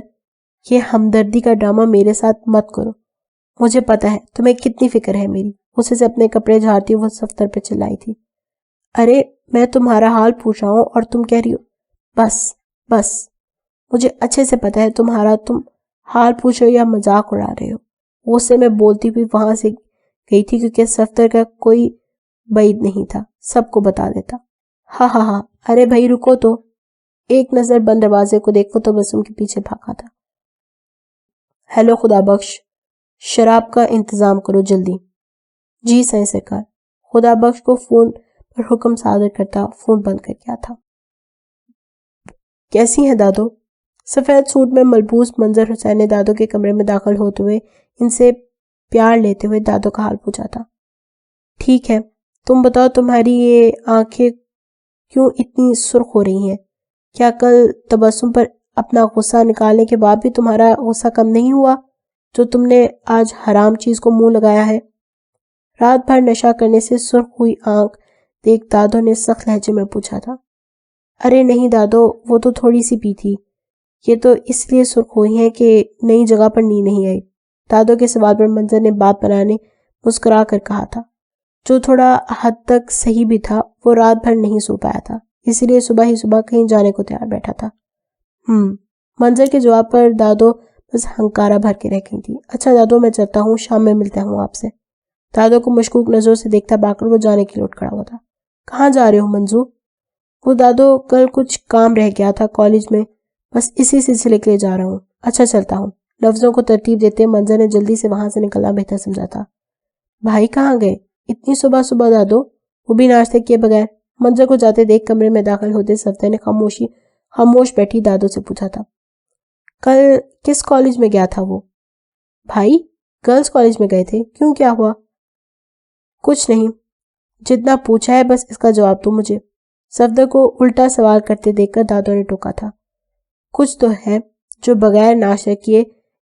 S1: یہ ہمدردی کا ڈرامہ میرے ساتھ مت کرو۔ مجھے پتا ہے تمہیں کتنی فکر ہے میری۔ غصے سے اپنے کپڑے جھاڑتی وہ صفدر پہ چلائی تھی۔ ارے میں تمہارا حال پوچھ رہا ہوں اور تم کہہ رہی ہو بس مجھے اچھے سے پتا ہے تم حال پوچھ رہے ہو یا مذاق اڑا رہے ہو۔ غصے میں بولتی ہوئی وہاں سے گئی تھی کیونکہ صفدر کا کوئی بعید نہیں تھا، سب کو بتا دیتا۔ ہاں ارے بھائی رکو تو۔ ایک نظر بند دروازے کو دیکھ وہ تبسم کے پیچھے بھاگا تھا۔ ہیلو خدا بخش، شراب کا انتظام کرو جلدی۔ جی سائیں سرکار۔ خدا بخش کو فون پر حکم صادر کرتا فون بند کر گیا تھا۔ کیسی ہیں دادو؟ سفید سوٹ میں ملبوس منظر حسین نے دادو کے کمرے میں داخل ہوتے ہوئے ان سے پیار لیتے ہوئے دادو کا حال پوچھا تھا۔ ٹھیک ہے، تم بتاؤ تمہاری یہ آنکھیں کیوں اتنی سرخ ہو رہی ہیں؟ کیا کل تبسم پر اپنا غصہ نکالنے کے بعد بھی تمہارا غصہ کم نہیں ہوا جو تم نے آج حرام چیز کو منہ لگایا ہے؟ رات بھر نشہ کرنے سے سرخ ہوئی آنکھ دیکھ دادو نے سخت لہجے میں پوچھا تھا۔ ارے نہیں دادو، وہ تو تھوڑی سی پی تھی، یہ تو اس لیے سرخ ہوئی ہیں کہ نئی جگہ پر نیند نہیں آئی۔ دادو کے سوال پر منظر نے بات بنانے مسکرا کر کہا تھا، جو تھوڑا حد تک صحیح بھی تھا۔ وہ رات بھر نہیں سو پایا تھا، اسی لیے صبح ہی صبح کہیں جانے کو تیار بیٹھا تھا۔ منظر کے جواب پر دادو بس ہنکارا بھر کے رہ گئی تھی۔ اچھا دادو میں چلتا ہوں، شام میں ملتا ہوں آپ سے۔ دادو کو مشکوک نظروں سے دیکھتا پا کر وہ جانے کے لیے اٹھ کھڑا ہوا تھا۔ کہاں جا رہے ہو منظور؟ وہ دادو کل کچھ کام رہ گیا تھا کالج میں، بس اسی سلسلے کے لیے جا رہا ہوں۔ اچھا چلتا ہوں، لفظوں کو ترتیب دیتے منظر نے جلدی سے وہاں سے نکلنا بہتر سمجھا تھا۔ بھائی کہاں گئے اتنی صبح صبح دادو؟ وہ بھی ناشتے کیے بغیر؟ منظر کو جاتے دیکھ کمرے میں داخل ہوتے صفدر نے خاموش بیٹھی دادو سے پوچھا تھا۔ کل کس کالج میں گیا تھا وہ؟ بھائی گرلز کالج میں گئے تھے، کیوں کیا ہوا؟ کچھ نہیں، جتنا پوچھا ہے بس اس کا جواب دو مجھے۔ صفدر کو الٹا سوال کرتے دیکھ کر دادو نے ٹوکا تھا۔ کچھ تو ہے جو بغیر ناشتہ کیے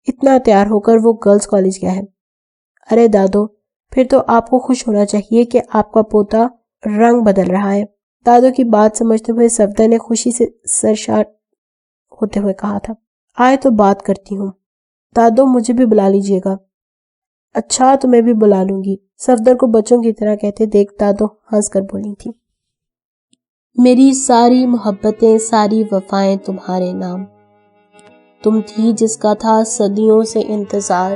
S1: اتنا تیار ہو کر وہ گرلز کالج گیا ہے۔ ارے دادو پھر تو آپ کو خوش ہونا چاہیے کہ آپ کا پوتا رنگ بدل رہا ہے۔ دادو کی بات سمجھتے ہوئے صفدر نے خوشی سے سرشار ہوتے ہوئے کہا تھا۔ آئے تو بات کرتی ہوں، دادو مجھے بھی بلا لیجیے گا۔ اچھا تو میں بھی بلا لوں گی، صفدر کو بچوں کی طرح کہتے دیکھ دادو ہنس کر بولی تھی۔ میری ساری محبتیں ساری وفائیں تمہارے نام، تم تھی جس کا تھا صدیوں سے انتظار،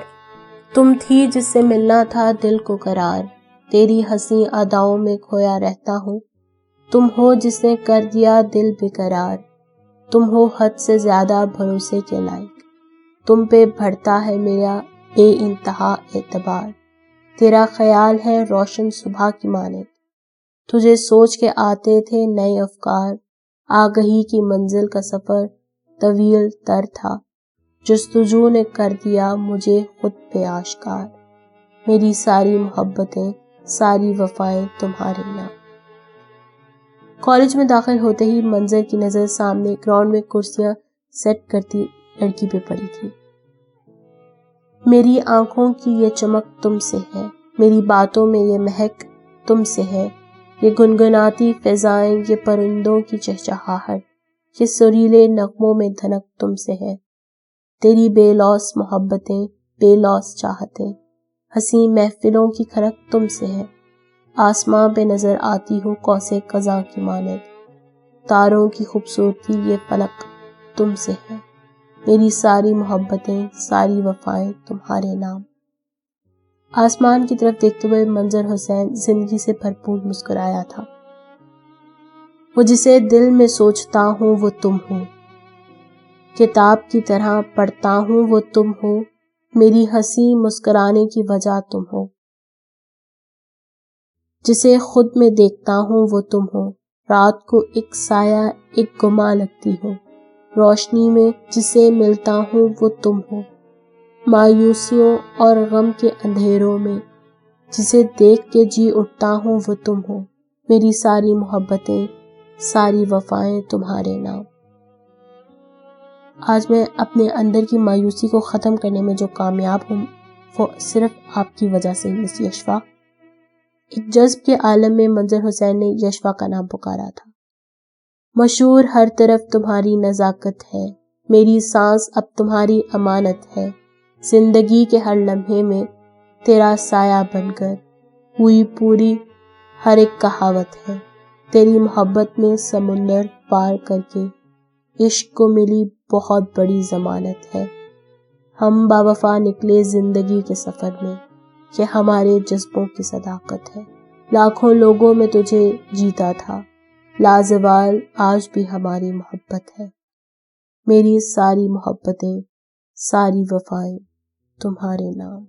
S1: تم تھی جس سے ملنا تھا دل کو قرار، تیری حسین اداؤں میں کھویا رہتا ہوں. تم ہو جس نے کر دیا دل بے قرار، تم ہو حد سے زیادہ بھروسے کے لائق. تم پہ بڑھتا ہے میرا بے انتہا اعتبار. تیرا خیال ہے روشن صبح کی مانند، تجھے سوچ کے آتے تھے نئے افکار. آگہی کی منزل کا سفر طویل تر تھا، جستجو نے کر دیا مجھے خود پہ آشکار. میری ساری محبتیں ساری وفائیں تمہارے نام. کالج میں داخل ہوتے ہی منظر کی نظر سامنے گراؤنڈ میں کرسیاں سیٹ کرتی لڑکی پہ پڑی تھی. میری آنکھوں کی یہ چمک تم سے ہے، میری باتوں میں یہ مہک تم سے ہے. یہ گنگناتی فضائیں، یہ پرندوں کی چہچہاہٹ، یہ سریلے نغموں میں دھنک تم سے ہے. تیری بے لوث محبتیں، بے لوث چاہتیں، حسین محفلوں کی کھنک تم سے ہے. آسماں پہ نظر آتی ہوں قوس قزح کی مانند، تاروں کی خوبصورتی یہ فلک تم سے ہے. میری ساری محبتیں ساری وفائیں تمہارے نام. آسمان کی طرف دیکھتے ہوئے منظر حسین زندگی سے بھرپور مسکرایا تھا. وہ جسے دل میں سوچتا ہوں وہ تم ہو، کتاب کی طرح پڑھتا ہوں وہ تم ہو. میری ہنسی مسکرانے کی وجہ تم ہو، جسے خود میں دیکھتا ہوں وہ تم ہو. رات کو ایک سایہ ایک گما لگتی ہو، روشنی میں جسے ملتا ہوں وہ تم ہو. مایوسیوں اور غم کے اندھیروں میں جسے دیکھ کے جی اٹھتا ہوں وہ تم ہو. میری ساری محبتیں ساری وفائیں تمہارے نام. آج میں اپنے اندر کی مایوسی کو ختم کرنے میں جو کامیاب ہوں وہ صرف آپ کی وجہ سے مس یشوا. ایک جذب کے عالم میں منظر حسین نے یشوا کا نام پکارا تھا. مشہور ہر طرف تمہاری نزاکت ہے، میری سانس اب تمہاری امانت ہے. زندگی کے ہر لمحے میں تیرا سایہ بن کر ہوئی پوری ہر ایک کہاوت ہے. تیری محبت میں سمندر پار کر کے عشق کو ملی بہت بڑی ضمانت ہے. ہم باوفا نکلے زندگی کے سفر میں، یہ ہمارے جذبوں کی صداقت ہے. لاکھوں لوگوں میں تجھے جیتا تھا، لازوال آج بھی ہماری محبت ہے. میری ساری محبتیں ساری وفائیں تمہارے نام.